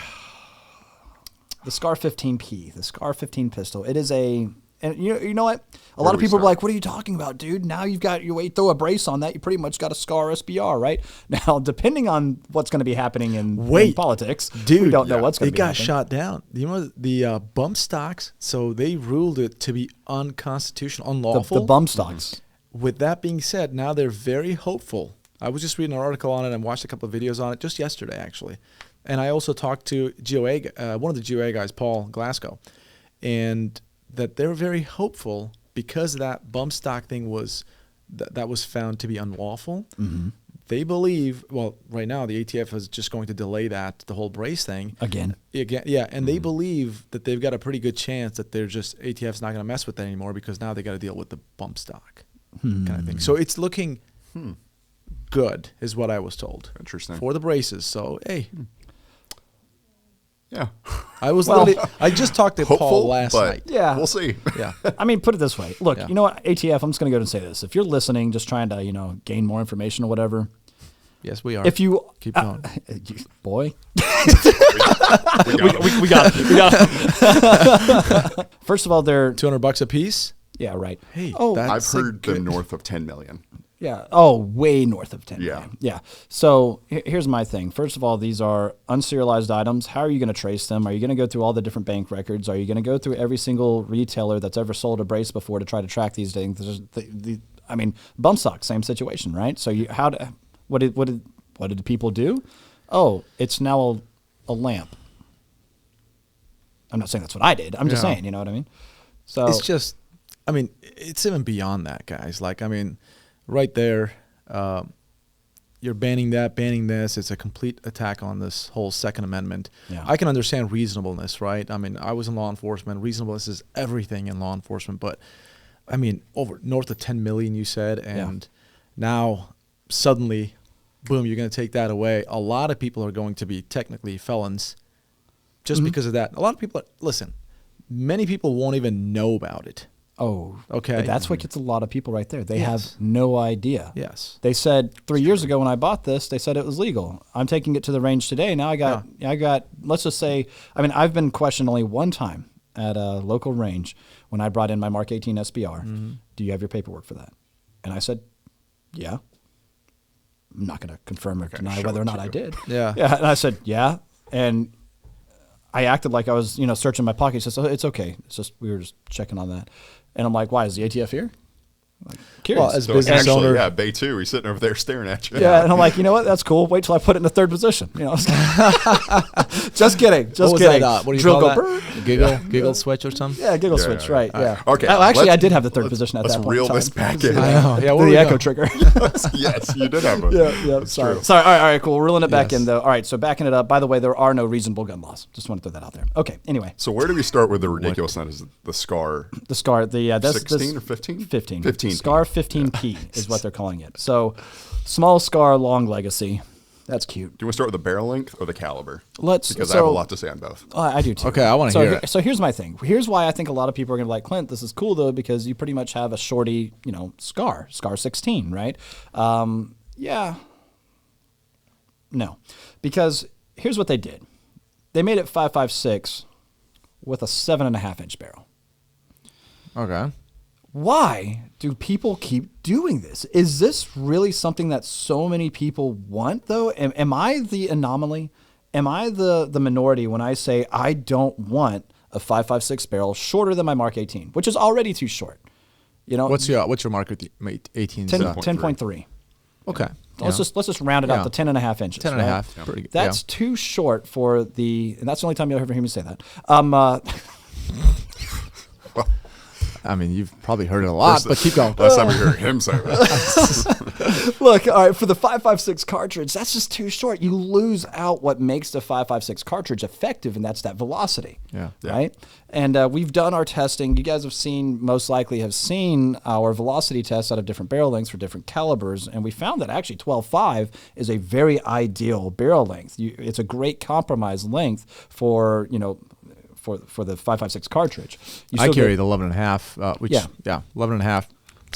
15P, the SCAR 15 pistol. It is a, and you know what? A lot of people are like, "What are you talking about, dude? Now you've got your throw a brace on that, you pretty much got a SCAR SBR, right?" Now, depending on what's going to be happening in politics, dude, we don't know what's going to be happening. It got shot down. You know the bump stocks. So they ruled it to be unconstitutional, unlawful. The bump stocks. With that being said, now they're very hopeful. I was just reading an article on it and watched a couple of videos on it just yesterday, actually. And I also talked to GOA, one of the GOA guys, Paul Glasgow, and that they're very hopeful because that bump stock thing was that was found to be unlawful. Mm-hmm. They believe, well, right now the ATF is just going to delay that, the whole brace thing. Again, yeah, and they believe that they've got a pretty good chance that ATF's not going to mess with that anymore because now they got to deal with the bump stock kind of thing. So it's looking good, is what I was told. Interesting. For the braces. So, hey. Yeah. I just talked to Paul last night. Yeah. We'll see. Yeah. I mean, put it this way. Look, you know what, ATF, I'm just going to go and say this. If you're listening, just trying to, gain more information or whatever. Yes, we are. If you keep going. Boy. We got it. First of all, they're $200 a piece. Yeah, right. Hey, I've heard they're north of 10 million. Yeah. Oh, way north of 10 Yeah. million. Yeah. So here's my thing. First of all, these are unserialized items. How are you going to trace them? Are you going to go through all the different bank records? Are you going to go through every single retailer that's ever sold a brace before to try to track these things? I mean, bump stock, same situation, right? So what did people do? Oh, it's now a lamp. I'm not saying that's what I did. I'm just saying, you know what I mean? So it's just, I mean, it's even beyond that, guys. Like, I mean, right there, you're banning that, banning this. It's a complete attack on this whole Second Amendment. Yeah. I can understand reasonableness, right? I mean, I was in law enforcement. Reasonableness is everything in law enforcement. But, I mean, north of 10 million, you said, and now suddenly, boom, you're going to take that away. A lot of people are going to be technically felons just because of that. A lot of people, listen, many people won't even know about it. Oh, okay. That's what gets a lot of people right there. They have no idea. Yes. They said 3 years ago when I bought this, they said it was legal. I'm taking it to the range today. Now I got, let's just say, I mean, I've been questioned only one time at a local range when I brought in my Mark 18 SBR. Mm-hmm. Do you have your paperwork for that? And I said, yeah. I'm not going to confirm or deny whether or not I did. Yeah. Yeah. And I said, yeah. And I acted like I was, searching my pocket. He says, oh, it's okay. It's just, we were just checking on that. And I'm like, why is the ATF here? Like, curious. Well, as business owner, yeah, Bay 2, he's sitting over there staring at you. Yeah, and I'm like, you know what? That's cool. Wait till I put it in the third position. Just kidding. Just kidding. What do you call that? Giggle switch or something? Yeah, giggle switch. Right. Yeah. Okay. Actually, I did have the third position at that point. Let's reel this back in. I know. Yeah, the echo trigger. Yes, you did have one. Yeah. Sorry. All right. Cool. We're reeling it back in though. All right. So backing it up. By the way, there are no reasonable gun laws. Just want to throw that out there. Okay. Anyway. So where do we start with the ridiculousness? The SCAR. The SCAR. That's 16 or 15? 15. 15. SCAR 15P is what they're calling it. So, small SCAR, long legacy. That's cute. Do you want to start with the barrel length or the caliber? Because I have a lot to say on both. I do too. Okay, I want to hear it. So here's my thing. Here's why I think a lot of people are going to be like, Clint, this is cool though, because you pretty much have a shorty, SCAR 16, right? Yeah. No. Because here's what they did. They made it 5.56 with a 7.5-inch barrel. Okay. Why do people keep doing this? Is this really something that so many people want, though? Am I the anomaly? Am I the minority when I say I don't want a 5.56 barrel shorter than my Mark 18, which is already too short? What's your Mark 18? 10.3. Okay. Let's just round it out to 10.5 inches. 10 and a half. Pretty good. That's too short for and that's the only time you'll ever hear me say that. I mean, you've probably heard it a lot, but keep going. Last time we heard him say that. Look, all right, for the 5.56 cartridge, that's just too short. You lose out what makes the 5.56 cartridge effective, and that's that velocity. Yeah. Right? And we've done our testing. You guys have seen, most likely have seen our velocity tests out of different barrel lengths for different calibers, and we found that actually 12.5 is a very ideal barrel length. It's a great compromise length for, for the 5.56 cartridge. I carry the 11.5, which 11.5.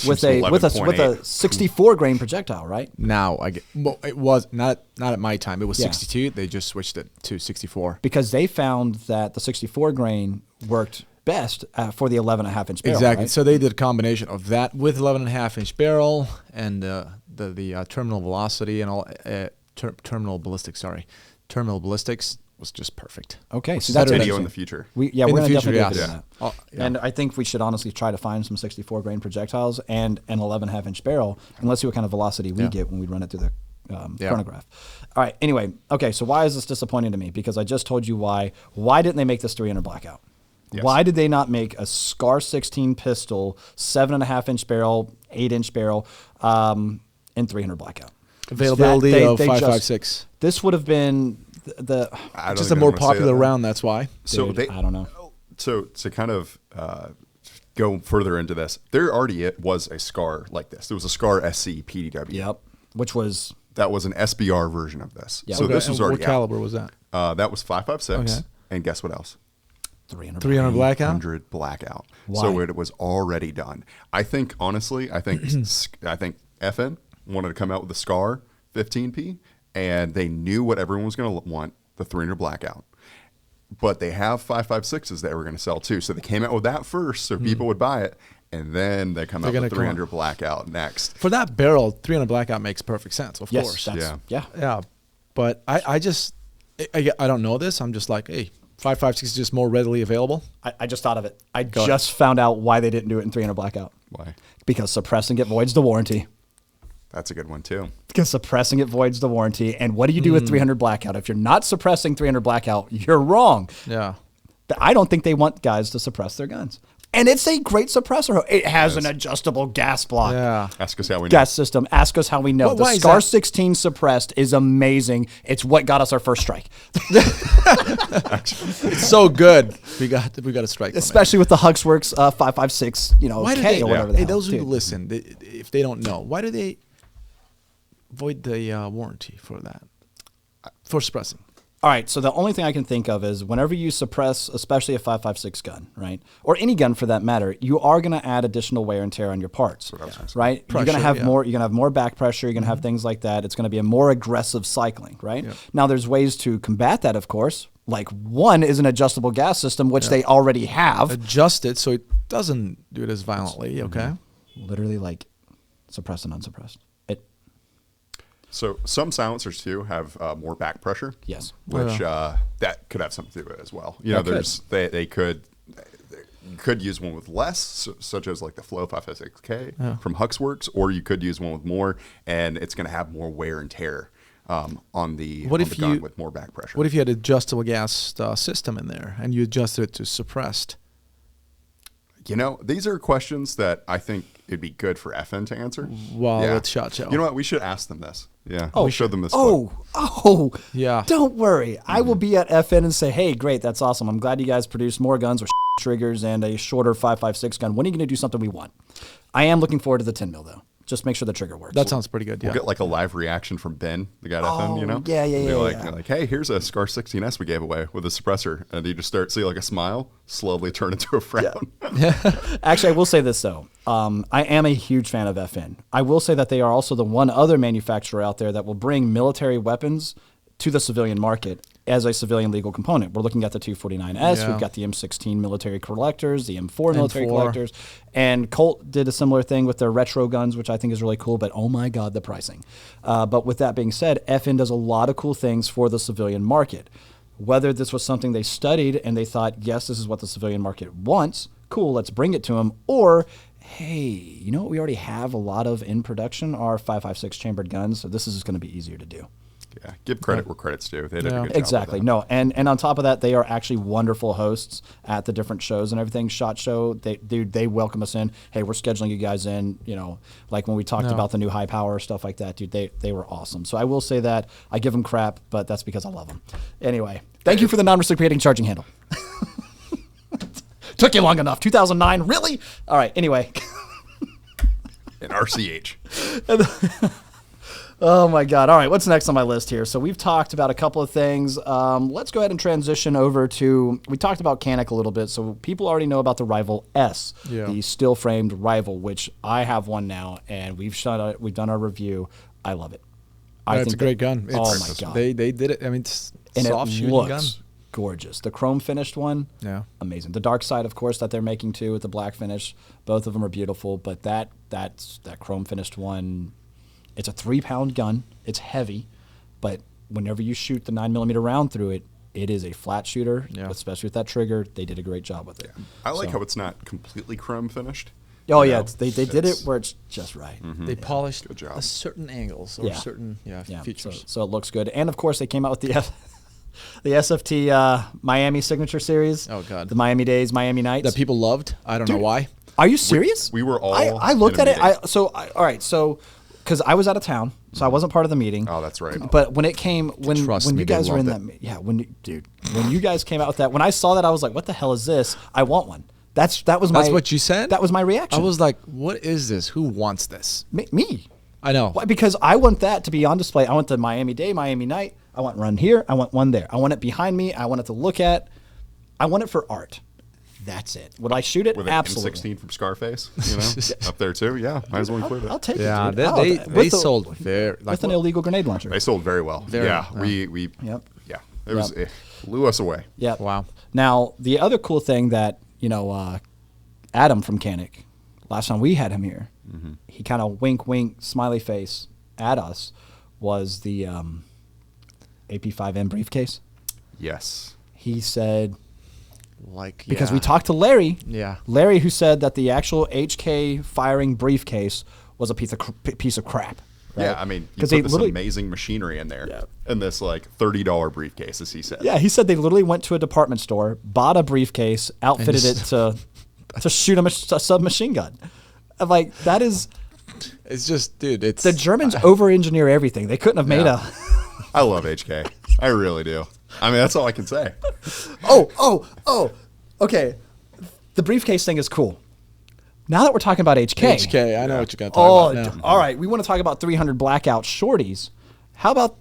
With a 64 grain projectile, right? Now it was not at my time. It was 62. They just switched it to 64 because they found that the 64 grain worked best for the 11.5 inch barrel. Exactly. Right? So they did a combination of that with 11.5 inch barrel and the terminal velocity and all terminal ballistics. Terminal ballistics was just perfect. Okay, so that's video in the future. We're going to definitely do that. Oh, yeah. And I think we should honestly try to find some 64 grain projectiles and an 11.5 inch barrel, and let's see what kind of velocity we get when we run it through the chronograph. All right. Anyway, okay. So why is this disappointing to me? Because I just told you why. Why didn't they make this 300 blackout? Yes. Why did they not make a SCAR 16 pistol, 7.5 inch barrel, 8 inch barrel, and 300 blackout? Availability of 5.56. This would have been just a more popular round. That's why. So Dude, I don't know. So to kind of go further into this, there already was a SCAR like this. There was a SCAR SC PDW. Yep. That was an SBR version of this. Yep. So this was already what caliber was that? That was 5.56. Okay. And guess what else? 300 blackout. 300 blackout. Why? So it was already done. I think honestly, I think FN wanted to come out with the SCAR 15P, and they knew what everyone was going to want, the 300 blackout. But they have 5.56s that were going to sell too. So they came out with that first so people would buy it, and then they come out with 300 blackout next. For that barrel, 300 blackout makes perfect sense, of course. Yeah. But I don't know this. I'm just like, hey, 5.56 is just more readily available. I just thought of it. I just found out why they didn't do it in 300 blackout. Why? Because suppressing it voids the warranty. That's a good one too. Because suppressing it voids the warranty. And what do you do with 300 blackout? If you're not suppressing 300 blackout, you're wrong. Yeah. I don't think they want guys to suppress their guns. And it's a great suppressor. It has an adjustable gas block. Yeah. Ask us how we know. Gas system. Ask us how we know. The SCAR 16 suppressed is amazing. It's what got us our first strike. It's so good. We got a strike. Especially with the Huxworks 5.56, K or whatever. Hey, those who listen, if they don't know, why do they void the warranty for that? For suppressing. All right, so the only thing I can think of is whenever you suppress, especially a 5.56 gun, right, or any gun for that matter, you are going to add additional wear and tear on your parts, right? You're going to have more. You're going to have more back pressure. You're going to have things like that. It's going to be a more aggressive cycling, right? Yeah. Now, there's ways to combat that, of course. Like one is an adjustable gas system, which they already have. Adjust it so it doesn't do it as violently. Okay. Literally, like suppressed and unsuppressed. So some silencers too have more back pressure. Yes, which that could have something to do with it as well. They could use one with less, such as like the Flow 5.56K from Huxworks, or you could use one with more, and it's going to have more wear and tear on the gun with more back pressure. What if you had adjustable gas system in there and you adjusted it to suppressed? These are questions that I think it'd be good for FN to answer. Wow, that's SHOT Show. You know what? We should ask them this. Yeah. We show them this. Yeah. Don't worry. I will be at FN and say, hey, great, that's awesome. I'm glad you guys produced more guns with triggers and a shorter 5.56 gun. When are you going to do something we want? I am looking forward to the 10 mil though. Just make sure the trigger works. That sounds pretty good. Yeah. We'll get like a live reaction from Ben, the guy at FN, Yeah. Like, hey, here's a SCAR 16S we gave away with a suppressor. And you just see like a smile slowly turn into a frown. Yeah. Actually, I will say this though. I am a huge fan of FN. I will say that they are also the one other manufacturer out there that will bring military weapons to the civilian market as a civilian legal component. We're looking at the 249S. We've got the M16 military collectors, the M4 military collectors, and Colt did a similar thing with their retro guns, which I think is really cool, but oh my God, the pricing. But with that being said, FN does a lot of cool things for the civilian market. Whether this was something they studied and they thought, yes, this is what the civilian market wants, cool, let's bring it to them, or hey, you know what we already have a lot of in production are 5.56 chambered guns, so this is just going to be easier to do. Yeah, give credit where credit's due. They did a good job. Exactly. With that. No, and on top of that, they are actually wonderful hosts at the different shows and everything. SHOT Show, they welcome us in. Hey, we're scheduling you guys in. You know, like when we talked about the new high power stuff like that, dude. They were awesome. So I will say that I give them crap, but that's because I love them. Anyway, thank you for the non-reciprocating charging handle. Took you long enough. 2009, really? All right. Anyway. And RCH. Oh my God. All right. What's next on my list here? So we've talked about a couple of things. Let's go ahead and transition over to, we talked about Canik a little bit. So people already know about the Rival S, the steel framed Rival, which I have one now and we've done our review. I love it. It's a great gun. Oh my God. They did it. I mean, it's and soft it shooting looks gun. gorgeous. The chrome finished one, amazing. The dark side, of course, that they're making too with the black finish. Both of them are beautiful, but that chrome finished one, it's a 3-pound gun. It's heavy, but whenever you shoot the 9mm round through it, it is a flat shooter, especially with that trigger. They did a great job with it. I like how it's not completely chrome finished. Oh, yeah. They did it where it's just right. They polished job. certain angles or certain features. So it looks good. And, of course, they came out with the SFT Miami Signature Series. Oh, God. The Miami Days, Miami Nights. That people loved. I don't know why. Are you serious? We were all I looked in a at it. meeting. All right. So, because I was out of town, so I wasn't part of the meeting. Oh, that's right. But when it came, when me, you guys were in loved that, when you guys came out with that, when I saw that, I was like, what the hell is this? I want one. That's what you said? That was my reaction. I was like, what is this? Who wants this? Me. I know. Why? Because I want that to be on display. I want the Miami Day, Miami Night. I want one here. I want one there. I want it behind me. I want it to look at. I want it for art. That's it. Would I shoot it? With Absolutely. an M16 from Scarface, up there too. Yeah, might as well include it. I'll take it. Yeah, Dude. they sold very with an illegal grenade launcher. They sold very well. We Yep. It blew us away. Yeah. Wow. Now the other cool thing that Adam from Canik, last time we had him here, he kind of wink, smiley face at us, was the AP5M briefcase. Yes. He said, because we talked to Larry. Yeah. Larry, who said that the actual HK firing briefcase was a piece of crap. Right? Yeah, I mean, you put this amazing machinery in there, in this like $30 briefcase, as he said. Yeah, he said they literally went to a department store, bought a briefcase, outfitted it to shoot a submachine gun. I'm like, that is. It's just, dude. It's the Germans over-engineer everything. They couldn't have made a. I love HK. I really do. I mean, that's all I can say. Okay. The briefcase thing is cool. Now that we're talking about HK. I know what you're going to talk about now. All right. We want to talk about 300 blackout shorties. How about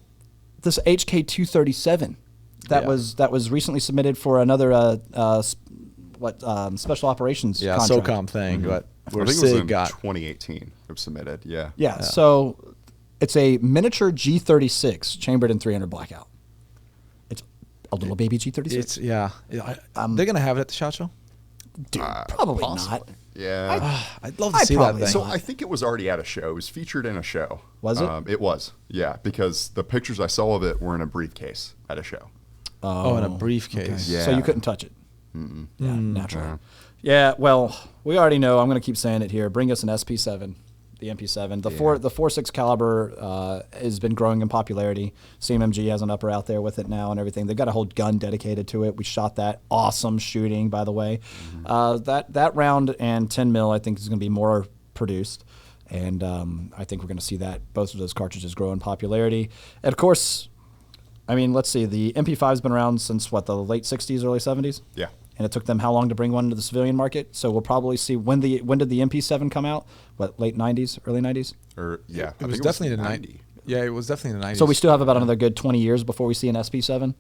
this HK 237 that was recently submitted for another special operations contract? SOCOM thing, but I think it was in 2018 it was submitted. Yeah. So it's a miniature G36 chambered in 300 blackout. It's a little baby G36. They're gonna have it at the SHOT Show. Dude, probably possibly. not. Yeah. I'd love to see that thing. So I think it was already at a show. It was featured in a show. Was it? It was. Yeah, because the pictures I saw of it were in a briefcase at a show. In a briefcase. Okay. Yeah. So you couldn't touch it. Yeah, naturally. Yeah. Well, we already know. I'm going to keep saying it here. Bring us an SP7, the MP7. The 4.6 caliber has been growing in popularity. CMMG has an upper out there with it now and everything. They've got a whole gun dedicated to it. We shot that. Awesome shooting, by the way. That round and 10 mil, I think, is going to be more produced. And I think we're going to see that both of those cartridges grow in popularity. And of course, I mean, let's see. The MP5's been around since the late 60s, early 70s. Yeah. And it took them how long to bring one into the civilian market? So we'll probably see when did the MP7 come out? Late 90s, early 90s? It was definitely the 90s. Yeah, it was definitely the 90s. So we still have about another good 20 years before we see an SP7.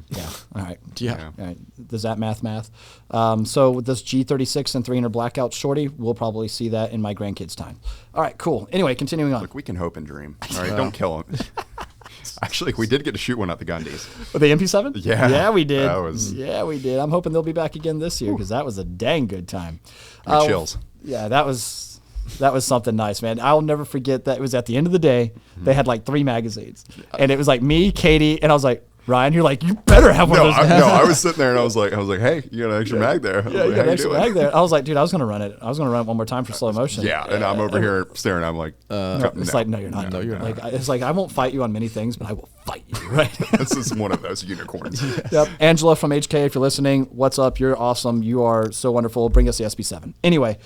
Yeah. All right. Yeah. All right. Does that math? So with this G36 and 300 blackout shorty, we'll probably see that in my grandkids' time. All right. Cool. Anyway, continuing on. Look, we can hope and dream. All right, don't kill him. Actually, we did get to shoot one at the Gundies. With the MP7? Yeah. Yeah, we did. Yeah, we did. I'm hoping they'll be back again this year because that was a dang good time. Chills. Yeah, that was something nice, man. I'll never forget that. It was at the end of the day. They had 3 magazines. And it was me, Katie, and I was like, Ryan, you're like, you better have one No, of those. I was sitting there and I was like, hey, you got an extra mag there. Yeah, you got an extra mag there. I was like, dude, I was gonna run it one more time for slow motion. Yeah, and I'm over here staring. I'm like, It's like, no, you're not. No, you're not. Like, it's like I won't fight you on many things, but I will fight you. Right. This is one of those unicorns. Yep. Angela from HK, if you're listening, what's up? You're awesome. You are so wonderful. Bring us the SB7. Anyway,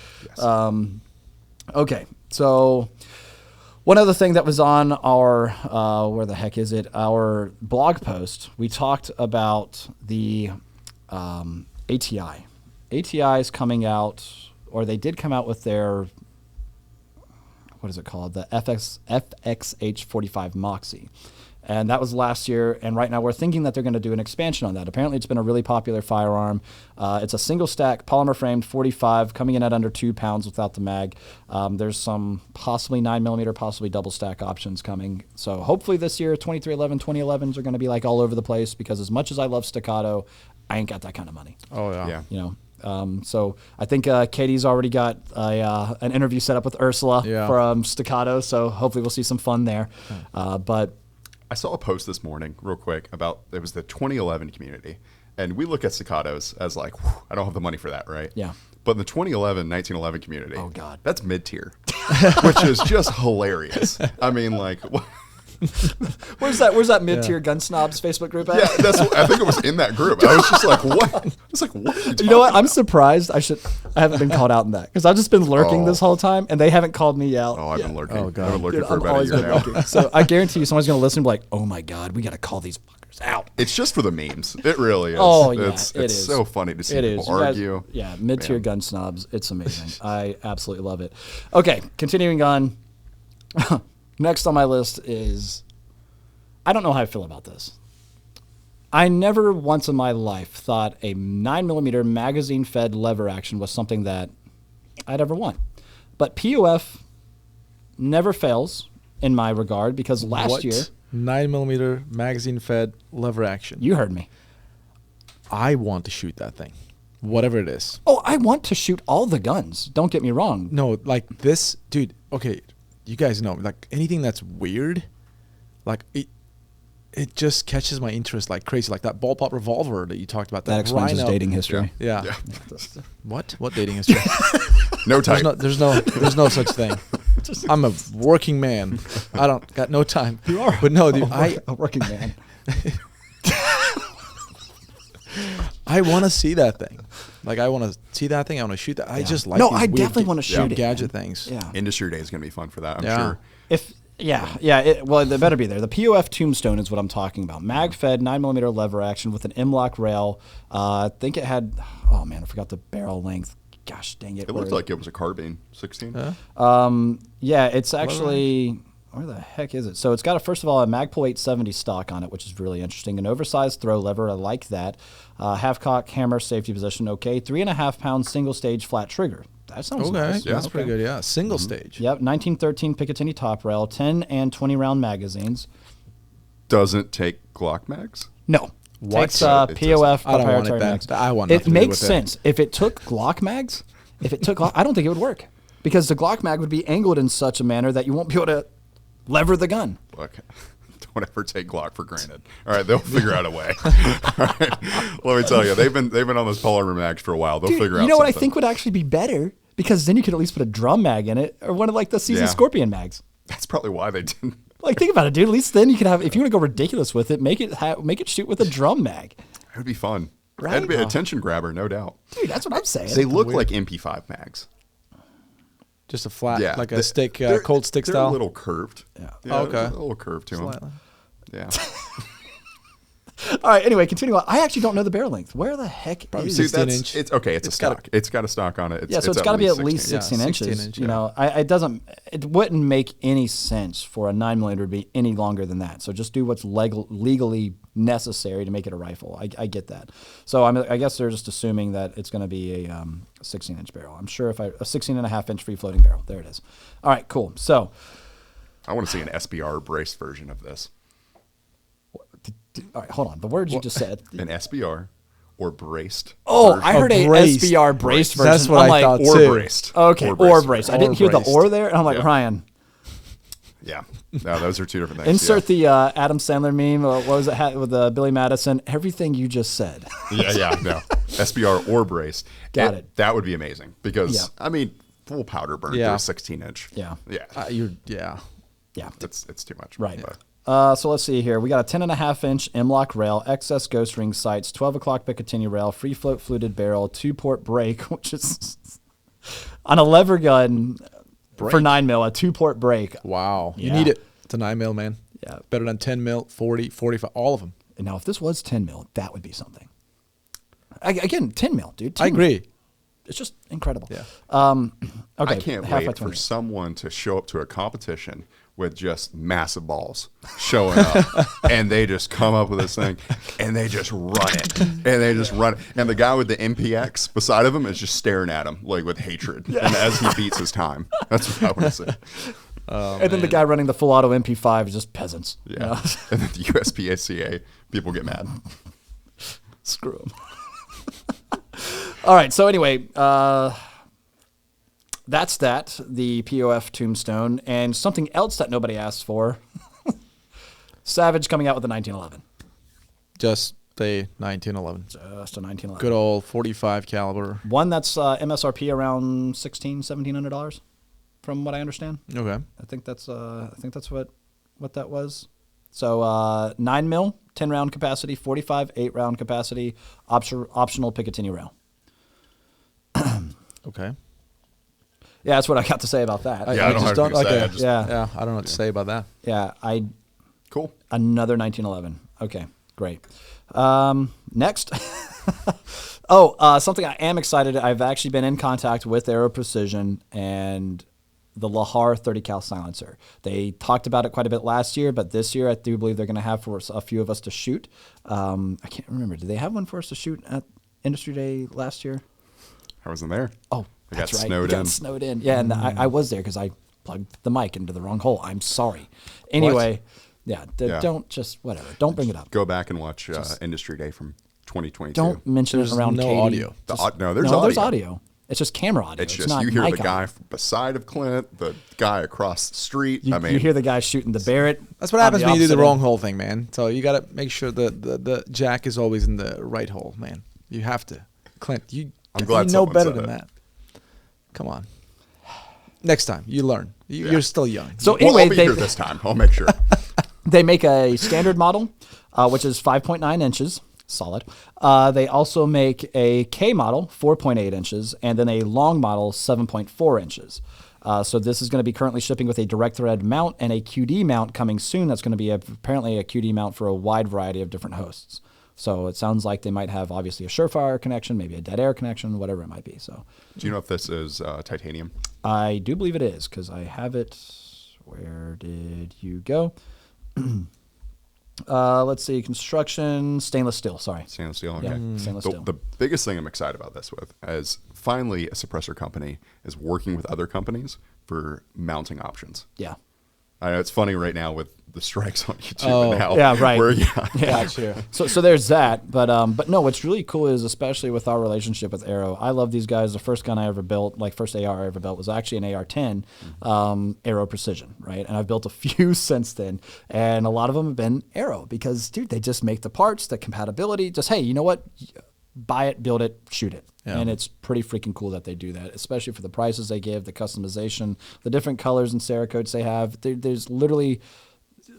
okay. So one other thing that was on our, where the heck is it? Our blog post, we talked about the ATI. ATI is coming out, or they did come out with their, what is it called? The FXH45 Moxie. And that was last year, and right now we're thinking that they're going to do an expansion on that. Apparently it's been a really popular firearm. It's a single stack, polymer framed 45, coming in at under 2 pounds without the mag. There's some possibly 9mm, possibly double stack options coming. So hopefully this year, 2311, 2011s are going to be like all over the place, because as much as I love staccato, I ain't got that kind of money. Oh, yeah. You know. So I think Katie's already got an interview set up with Ursula for staccato, so hopefully we'll see some fun there. But I saw a post this morning, real quick, about it was the 2011 community, and we look at staccatos as like, whew, I don't have the money for that, right? Yeah. But in the 1911 community, oh god, that's mid tier, which is just hilarious. I mean, like, where's that mid tier gun snobs Facebook group at? Yeah, I think it was in that group. I was just like, what? It's like, what? You know what? I'm surprised. I haven't been called out in that, because I've just been lurking this whole time, and they haven't called me out. Oh, I've been lurking. Oh, God. I've been lurking Dude, for about a year now. So I guarantee you, someone's gonna listen and be like, "Oh my god, we gotta call these fuckers out." It's just for the memes. It really is. Oh yeah, it's is. so funny to see It people is. You guys- argue. yeah, mid tier gun snobs. It's amazing. I absolutely love it. Okay, continuing on. Next on my list is, I don't know how I feel about this. I never once in my life thought a 9mm magazine-fed lever action was something that I'd ever want. But POF never fails in my regard, because last year... 9mm magazine-fed lever action. You heard me. I want to shoot that thing, whatever it is. Oh, I want to shoot all the guns. Don't get me wrong. No, like this, dude, okay, you guys know, like anything that's weird, like it just catches my interest like crazy. Like that ball pop revolver that you talked about. That explains his dating history. Yeah. What dating history? No time. There's no such thing. I'm a working man. I don't got no time. You are. But no, dude, a working man. I want to see that thing. Like I want to see that thing. I want to shoot that. I just like. No, these I weird definitely want to shoot it, gadget man. things. Yeah. Industry Day is going to be fun for that, I'm Yeah. sure. Well, they better be there. The POF Tombstone is what I'm talking about. Mag-fed 9mm lever action with an M-lock rail. I think it had, oh man, I forgot the barrel length. Gosh dang it. It looked like it was a carbine 16. Yeah, it's actually, where the heck is it? So it's got, first of all, a Magpul 870 stock on it, which is really interesting. An oversized throw lever, I like that. Half cock, hammer, safety position, okay. 3.5 pound single stage flat trigger. That sounds nice. Yeah, that's pretty good. Yeah, single stage. Yep, 1913 Picatinny top rail, 10 and 20 round magazines. Doesn't take Glock mags? No. What? Takes It POF I don't want proprietary it then. mags. I want it nothing to do makes with it. sense. If it took Glock mags, I don't think it would work, because the Glock mag would be angled in such a manner that you won't be able to lever the gun. Look, don't ever take Glock for granted. All right, they'll figure out a way. All right, let me tell you, they've been on those polymer mags for a while. They'll figure out. You know what I something. think would actually be better? Because then you could at least put a drum mag in it, or one of like the Season Yeah. Scorpion mags. That's probably why they didn't. Like, think about it, dude. At least then you could have, if you want to go ridiculous with it, make it shoot with a drum mag. It would be fun. Right? That'd be an attention grabber, no doubt. Dude, that's what I'm saying. They look like MP5 mags. Just a flat, Yeah, like a stick, cold stick they're style. a little curved. Yeah. Oh, okay. A little curved to Slightly. them. Yeah. All right, anyway, continuing on. I actually don't know the barrel length. Where the heck Probably is See, it? 16 that's inch. it's okay. It's a stock. It's got a stock on it. Yeah, so it's got to be at least 16. 16 Yeah, inches. 16 inch, You know, it wouldn't make any sense for a 9mm to be any longer than that. So just do what's legally necessary to make it a rifle. I get that. So I guess they're just assuming that it's going to be a 16-inch barrel. I'm sure a 16.5-inch free floating barrel. There it is. All right, cool. So I want to see an SBR braced version of this. all right, hold on. The words you just said. An SBR or braced. Oh, version. I heard a braced. SBR braced version. That's what I'm I thought or too. braced. Okay, or braced. I didn't hear the braced. or there, and I'm like, Yeah. Ryan. Yeah. No, those are two different things. Insert the Adam Sandler meme. Or what was it with Billy Madison? Everything you just said. Yeah. No. SBR or brace. Got it. That would be amazing because, Yeah. I mean, full powder burn Yeah. through a 16-inch. Yeah. Yeah. Yeah. It's too much. Right. But So let's see here. We got a 10.5-inch M-LOK rail, XS Ghost Ring sights, 12 o'clock Picatinny rail, free float fluted barrel, 2-port brake, which is on a lever gun for 9mm, a 2-port brake. Wow. You Yeah. need it. It's a 9mm, man. Yeah. Better than 10mm, 40, 45, all of them. And now, if this was 10mm, that would be something. Again, 10mm, dude. 10 I agree. It's just incredible. Yeah. Okay. I can't half by wait for 20. someone to show up to a competition with just massive balls showing up, and they just come up with this thing, and they just run it, and the guy with the MPX beside of him is just staring at him like with hatred, and as he beats his time. That's what I want to see. And then the guy running the full auto MP5 is just peasants. Yeah, you know? and then the USPSCA people get mad. Screw them. All right. So anyway, that's that. The POF Tombstone, and something else that nobody asked for. Savage coming out with the 1911. Just a 1911. Just a 1911. Good old 45 caliber. One that's MSRP around $1,700, from what I understand. Okay. I think that's what that was. So 9mm, 10-round capacity, 45, 8-round capacity, optional Picatinny rail. Okay. Yeah, that's what I got to say about that. Yeah, I don't have anything to say. I just- Yeah. I don't know what to say about that. Yeah, Cool. another 1911. Okay, great. Next. Something I am excited. I've actually been in contact with Aero Precision and the Lahar 30 cal silencer. They talked about it quite a bit last year, but this year I do believe they're going to have for a few of us to shoot. I can't remember. Did they have one for us to shoot at Industry Day last year? I wasn't there. Oh, I that's got right. snowed You in. got snowed in. Yeah, and I was there because I plugged the mic into the wrong hole. I'm sorry. Anyway, yeah, Yeah. don't just whatever. Don't bring it up. Go back and watch Industry Day from 2022. Don't mention There's it around no Katie. audio. There's audio. There's audio. It's just camera audio. It's It's just not you hear the mic guy audio. beside of Clint, the guy across the street. You hear the guy shooting the Barrett. That's what on happens the when you do the opposite wrong end. hole thing, man. So you got to make sure the jack is always in the right hole, man. You have to. Clint, I'm glad you know someone better said than it. that. Come on. Next time, you learn. Yeah. You're still young. So Well, anyway, I'll be here this time. I'll make sure. they make a standard model, which is 5.9 inches, solid. They also make a K model, 4.8 inches, and then a long model, 7.4 inches. So this is going to be currently shipping with a direct thread mount and a QD mount coming soon. That's going to be apparently a QD mount for a wide variety of different hosts. So it sounds like they might have obviously a Surefire connection, maybe a dead air connection, whatever it might be. So Do you know if this is titanium? I do believe it is because I have it. Where did you go? Let's see. Construction, stainless steel. Sorry. Stainless steel. Okay. Yeah, stainless steel. The biggest thing I'm excited about this with is finally a suppressor company is working with other companies for mounting options. Yeah. I know it's funny right now with the strikes on YouTube and how yeah, right. where, Gotcha. So there's that, but no, what's really cool is especially with our relationship with Aero. I love these guys. The first gun I ever built, like first AR I ever built, was actually an AR-10, Aero Precision, right? And I've built a few since then, and a lot of them have been Aero because, dude, they just make the parts, the compatibility. Just hey, you know what? Buy it, build it, shoot it. Yeah. And it's pretty freaking cool that they do that, especially for the prices they give, the customization, the different colors and Cerakotes they have. There's literally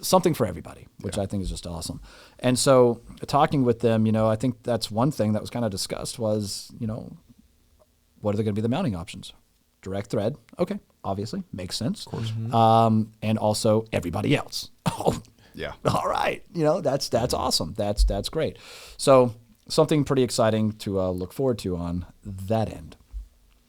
something for everybody, which I think is just awesome. And so talking with them, I think that's one thing that was kind of discussed was, what are going to be the mounting options? Direct thread. Okay. Obviously makes sense. Of course. And also everybody else. Oh, Yeah. all right. That's awesome. That's great. So something pretty exciting to look forward to on that end.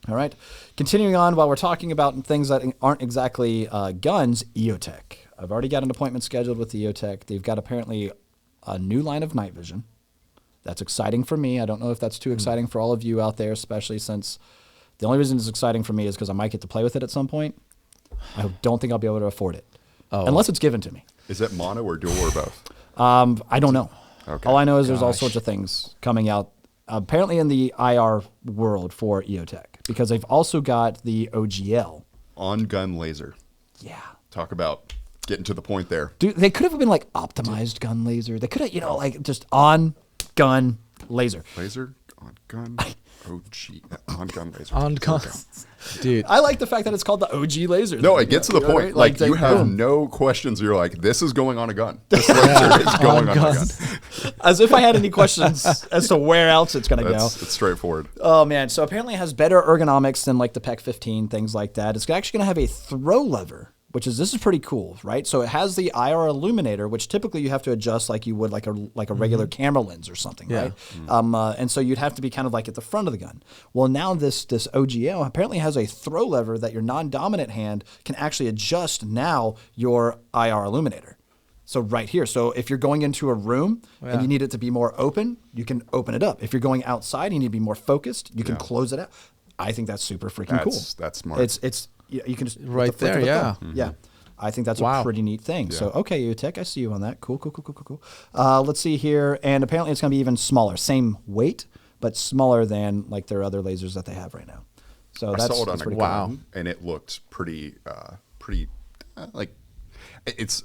All right. Continuing on, while we're talking about things that aren't exactly guns, EOTech. I've already got an appointment scheduled with EOTech. They've got apparently a new line of night vision. That's exciting for me. I don't know if that's too exciting for all of you out there, especially since the only reason it's exciting for me is because I might get to play with it at some point. I don't think I'll be able to afford it unless it's given to me. Is it mono or dual or both? I don't know. Okay. All I know is there's all sorts of things coming out, apparently in the IR world for EOTech, because they've also got the OGL. On gun laser. Yeah. Talk about Getting to the point there. Dude, they could have been like optimized gun laser. They could have, like just on gun laser. Laser on gun. OG on gun laser. On gun. Dude. I like the fact that it's called the OG laser. No, it gets to the point. Right? Like you have boom. no questions. You're like, this is going on a gun. This laser is going on a gun. As if I had any questions as to where else it's going to go. It's straightforward. Oh, man. So apparently it has better ergonomics than like the PEC 15, things like that. It's actually going to have a throw lever, this is pretty cool, right? So it has the IR illuminator, which typically you have to adjust like you would like a regular camera lens or something, right? And so you'd have to be kind of like at the front of the gun. Well, now this OGL apparently has a throw lever that your non-dominant hand can actually adjust now your IR illuminator. So right here. So if you're going into a room and you need it to be more open, you can open it up. If you're going outside and you need to be more focused, you can close it out. I think that's super freaking cool. That's smart. It's you can just right there, yeah. Yeah. I think that's a pretty neat thing. Yeah. So, okay, EOTech, I see you on that. Cool. Let's see here. And apparently it's going to be even smaller. Same weight, but smaller than like their other lasers that they have right now. So I saw it on pretty cool. And it looked pretty like,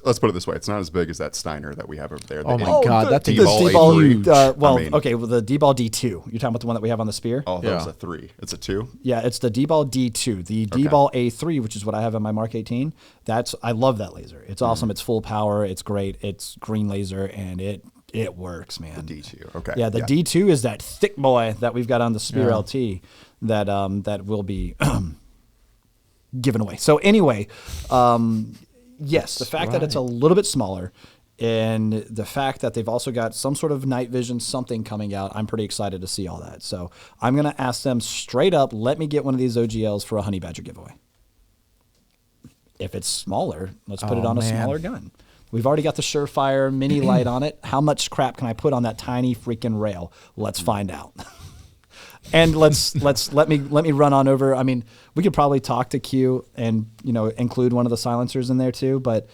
let's put it this way. It's not as big as that Steiner that we have over there. Oh my God, that's a D-ball A3. The D-ball D2. You're talking about the one that we have on the Spear? Oh, that was a 3. It's a 2? Yeah, it's the D-ball D2. The D-ball A3, which is what I have on my Mark 18. I love that laser. It's awesome. It's full power. It's great. It's green laser, and it works, man. The D2. Okay. Yeah, the D2 is that thick boy that we've got on the Spear LT that will be given away. So anyway, yes, the fact that it's a little bit smaller and the fact that they've also got some sort of night vision, something coming out, I'm pretty excited to see all that. So I'm going to ask them straight up, let me get one of these OGLs for a Honey Badger giveaway. If it's smaller, let's put it on a smaller gun. We've already got the Surefire mini light on it. How much crap can I put on that tiny freaking rail? Let's find out. And let me run on over. I mean, we could probably talk to Q and include one of the silencers in there too. But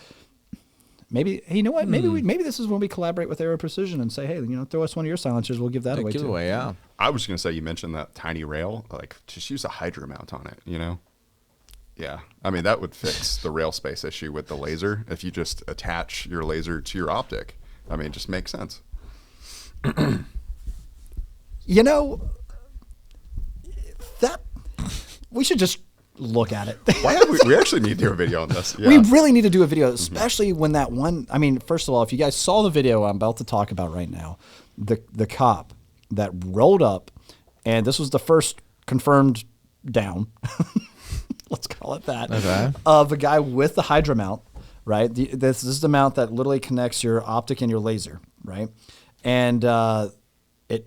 maybe you know what? Maybe this is when we collaborate with Aero Precision and say, hey, throw us one of your silencers. We'll give that away too. Yeah. I was gonna say, you mentioned that tiny rail. Like, just use a Hydra mount on it. Yeah. I mean, that would fix the rail space issue with the laser if you just attach your laser to your optic. I mean, it just makes sense. That we should just look at it. We actually need to do a video on this. Yeah. We really need to do a video, especially when that one. I mean, first of all, if you guys saw the video I'm about to talk about right now, the cop that rolled up, and this was the first confirmed down. Let's call it that. Okay. Of a guy with the Hydra mount, right? This is the mount that literally connects your optic and your laser, right? And it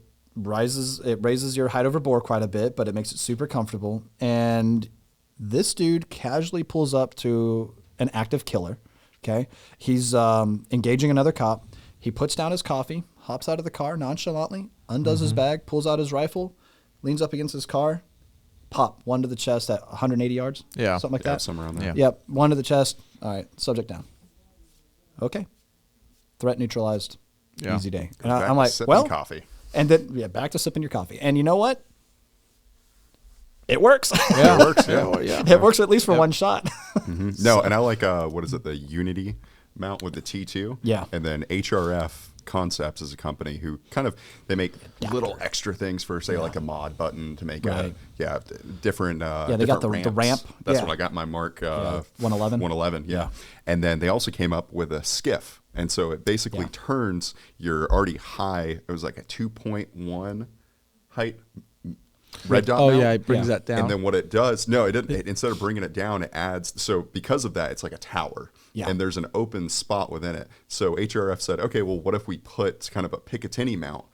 raises your height over bore quite a bit, but it makes it super comfortable. And this dude casually pulls up to an active killer. Okay, he's engaging another cop. He puts down his coffee, hops out of the car nonchalantly, undoes his bag, pulls out his rifle, leans up against his car, pop, one to the chest at 180 yards. Yeah, something like that. Somewhere around there. Yeah. Yep, one to the chest. All right, subject down. Okay, threat neutralized. Yeah. Easy day. And Back I'm like, sipping well, coffee. And then back to sipping your coffee. And you know what? It works. Yeah, It works. Yeah. It works at least for one shot. No, and I like what is it? The Unity mount with the T2. Yeah. And then HRF Concepts is a company who they make little extra things for like a mod button to make different they got the ramp. That's what I got my Mark 111. 111. Yeah. And then they also came up with a skiff, and so it basically turns your already high. It was like a 2.1 height red dot. Oh mount. yeah, it brings that down. And then what it does, no, it didn't. Instead of bringing it down, it adds. So because of that, it's like a tower. Yeah. And there's an open spot within it. So HRF said, okay, well, what if we put kind of a Picatinny mount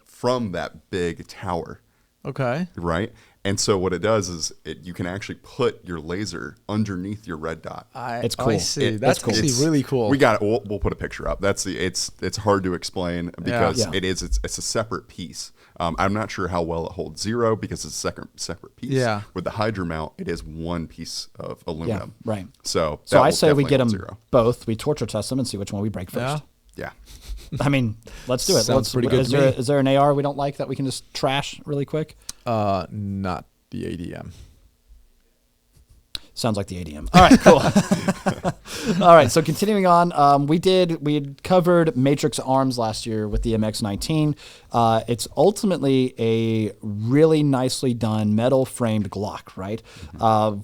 from that big tower? Okay. Right. And so what it does is you can actually put your laser underneath your red dot. It's cool. I see. That's cool. actually really cool. We got it. We'll put a picture up. It's hard to explain because it's a separate piece. I'm not sure how well it holds zero because it's a separate piece. Yeah. With the Hydra mount, it is one piece of aluminum. Yeah, right. So I say we get them zero. both. We torture test them and see which one we break first. Yeah. I mean, let's do it. Sounds pretty good to me. Is there an AR we don't like that we can just trash really quick? Not the ADM. Sounds like the ADM. All right, cool. All right, so continuing on, we had covered Matrix Arms last year with the MX-19. It's ultimately a really nicely done metal framed Glock, right?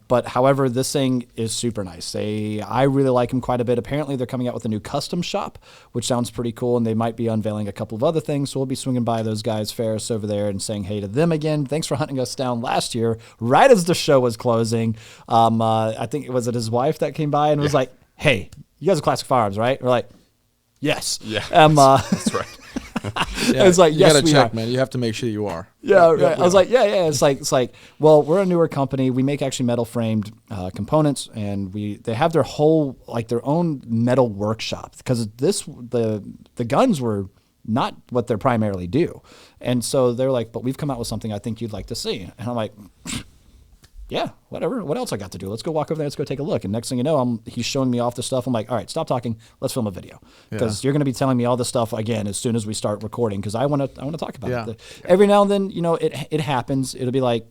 But however, this thing is super nice. I really like them quite a bit. Apparently, they're coming out with a new custom shop, which sounds pretty cool, and they might be unveiling a couple of other things. So we'll be swinging by those guys, Ferris, over there, and saying hey to them again. Thanks for hunting us down last year, right as the show was closing. I think it was his wife that came by and was like, "Hey, you guys are Classic Firearms, right?" We're like, "Yes." Yeah, that's right. It's like, you yes, gotta we check, are. man. You have to make sure you are. Yeah, right. I was like, yeah. It's like, well, we're a newer company. We make actually metal framed components, and they have their own metal workshop because the guns were not what they primarily do, and so they're like, but we've come out with something I think you'd like to see, and I'm like. Yeah, whatever. What else I got to do? Let's go walk over there. Let's go take a look. And next thing you know, he's showing me off the stuff. I'm like, all right, stop talking. Let's film a video because you're going to be telling me all this stuff again as soon as we start recording because I want to talk about it. Every now and then, it happens. It'll be like,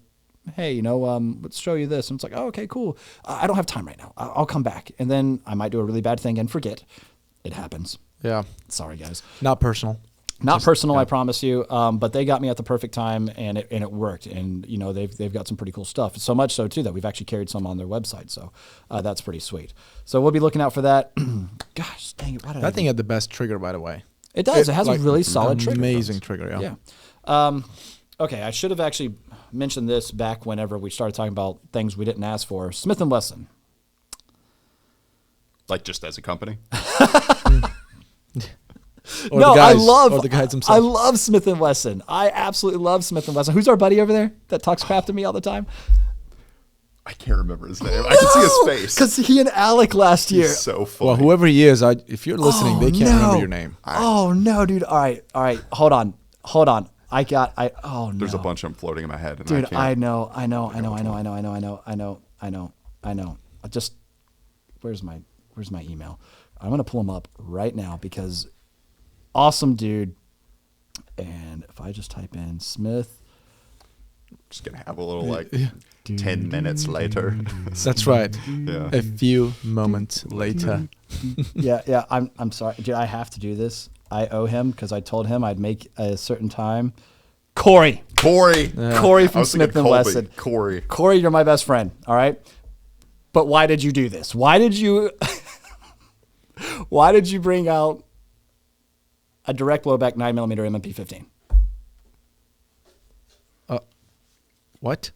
hey, let's show you this. And it's like, oh, okay, cool. I don't have time right now. I'll come back. And then I might do a really bad thing and forget. It happens. Yeah. Sorry, guys. Not personal. Not personal, I promise you. But they got me at the perfect time, and it worked. And they've got some pretty cool stuff. So much so too that we've actually carried some on their website. So that's pretty sweet. So we'll be looking out for that. Gosh, dang it! That thing had the best trigger, by the way. It does. It has a really solid trigger. Amazing trigger. Yeah. Okay, I should have actually mentioned this back whenever we started talking about things we didn't ask for. Smith & Wesson. Like just as a company. Or the guys, or the guys I themselves. love Smith & Wesson. I absolutely love Smith & Wesson. Who's our buddy over there that talks crap to me all the time? I can't remember his name. I can see his face. Because he and Alec last year. He's so funny. Well, whoever he is, if you're listening, they can't remember your name. Oh no, dude! All right. Hold on. There's a bunch of them floating in my head. And Dude, I know. Just where's my email? I'm gonna pull him up right now because awesome dude. And if I just type in Smith, just gonna have a little 10 minutes later. That's right. Yeah. A few moments later. yeah. I'm sorry, dude. I have to do this. I owe him because I told him I'd make a certain time. Corey from Smith & Wesson. Corey, you're my best friend. All right. But why did you do this? Why did you bring out a direct blowback 9mm MMP 15? What?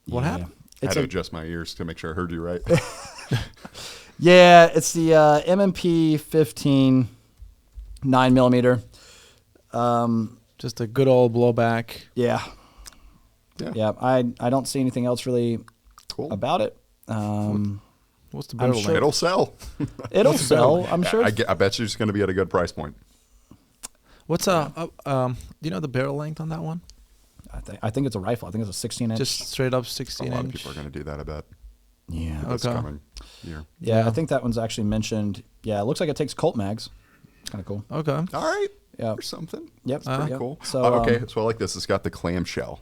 What happened? I had to adjust my ears to make sure I heard you right. Yeah, it's the MMP 15 9mm. Just a good old blowback. Yeah. I don't see anything else really about it. What's the barrel length? It'll sell. It'll sell. I'm sure. I bet you it's going to be at a good price point. What's do you know the barrel length on that one? I think it's a rifle. I think it's a 16 inch. Just straight up 16 inch. A lot of people are going to do that, I bet. Yeah. This coming year. Yeah, I think that one's actually mentioned. Yeah, it looks like it takes Colt mags. It's kind of cool. Okay. All right. Yeah. Or something. Yep. Pretty cool. So so I like this. It's got the clamshell.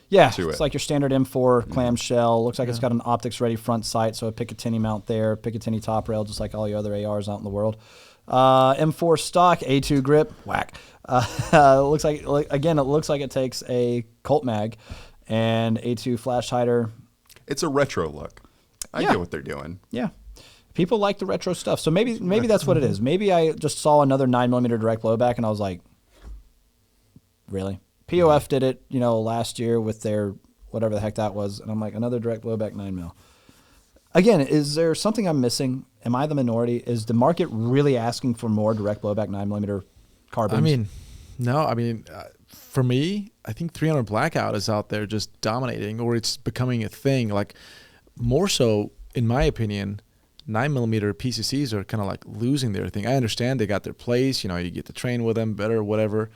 Yeah, it's like your standard M4 clamshell. Looks like it's got an optics-ready front sight, so a Picatinny mount there, Picatinny top rail, just like all your other ARs out in the world. M4 stock, A2 grip, whack. Looks like it takes a Colt mag and A2 flash hider. It's a retro look. I get what they're doing. Yeah. People like the retro stuff. So maybe that's what it is. Maybe I just saw another 9mm direct blowback and I was like, really? POF did it, last year with their whatever the heck that was. And I'm like, another direct blowback 9mm. Again, is there something I'm missing? Am I the minority? Is the market really asking for more direct blowback 9mm carbines? No. For me, I think 300 Blackout is out there just dominating, or it's becoming a thing. Like, more so, in my opinion, 9mm PCCs are kind of like losing their thing. I understand they got their place. You get to train with them better, whatever.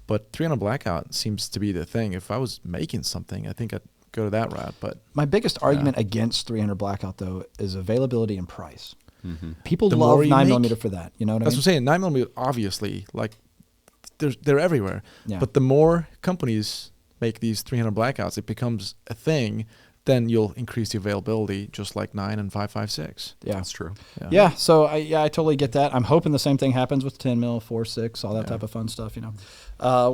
But 300 Blackout seems to be the thing. If I was making something, I think I'd go to that route. But my biggest argument against 300 Blackout, though, is availability and price. Mm-hmm. People love 9mm for that. You know what I mean? That's what I'm saying. 9mm, obviously, like, they're everywhere. Yeah. But the more companies make these 300 Blackouts, it becomes a thing. then you'll increase the availability just like 9 and 5.56. Yeah, That's true. Yeah, so I totally get that. I'm hoping the same thing happens with 10 mil, 4.6, all that type of fun stuff.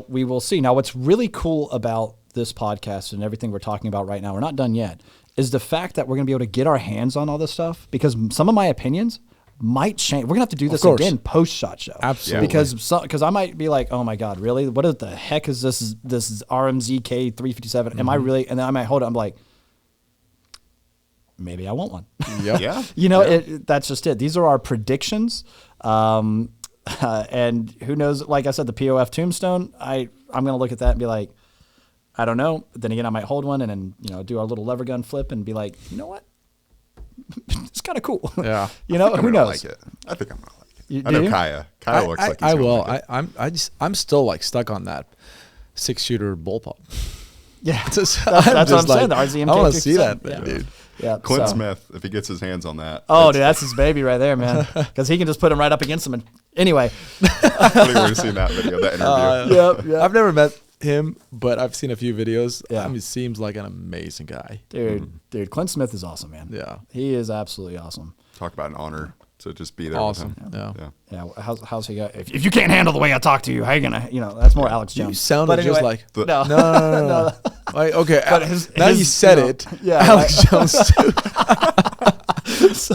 We will see. Now, what's really cool about this podcast and everything we're talking about right now, we're not done yet, is the fact that we're going to be able to get our hands on all this stuff, because some of my opinions might change. We're going to have to do this again post-SHOT Show. Absolutely. Because I might be like, oh my God, really? What the heck is this? This is RMZK 357. Am I really? And then I might hold it. I'm like, maybe I want one. Yep. Yeah. That's just it. These are our predictions. And who knows, like I said, the POF Tombstone, I'm going to look at that and be like, I don't know. Then again, I might hold one and then, do our little lever gun flip and be like, you know what? It's kind of cool. Yeah. Who knows? Like it. I think I'm going to like it. You I know do? Kaya. Kaya looks like he's I gonna will. like it. I'm still like stuck on that 6-shooter bullpup. Yeah. That's what I'm saying. The RZMK. I want to see that, yeah. dude. Yeah. Clint so- Smith, if he gets his hands on that. Oh, dude, that's his baby right there, man. Because he can just put him right up against him. And anyway. I think we're going to see that video, that interview. Yep. I've never met him, but I've seen a few videos. Yeah. I mean, he seems like an amazing guy. Dude, Clint Smith is awesome, man. Yeah. He is absolutely awesome. Talk about an honor to just be there Awesome. with him. Yeah. Yeah, how's he got? If you can't handle the way I talk to you, how you gonna? That's more Alex Jones. You sounded But anyway, just like no. No. Like, okay, But now you said it. Yeah, Alex Jones too.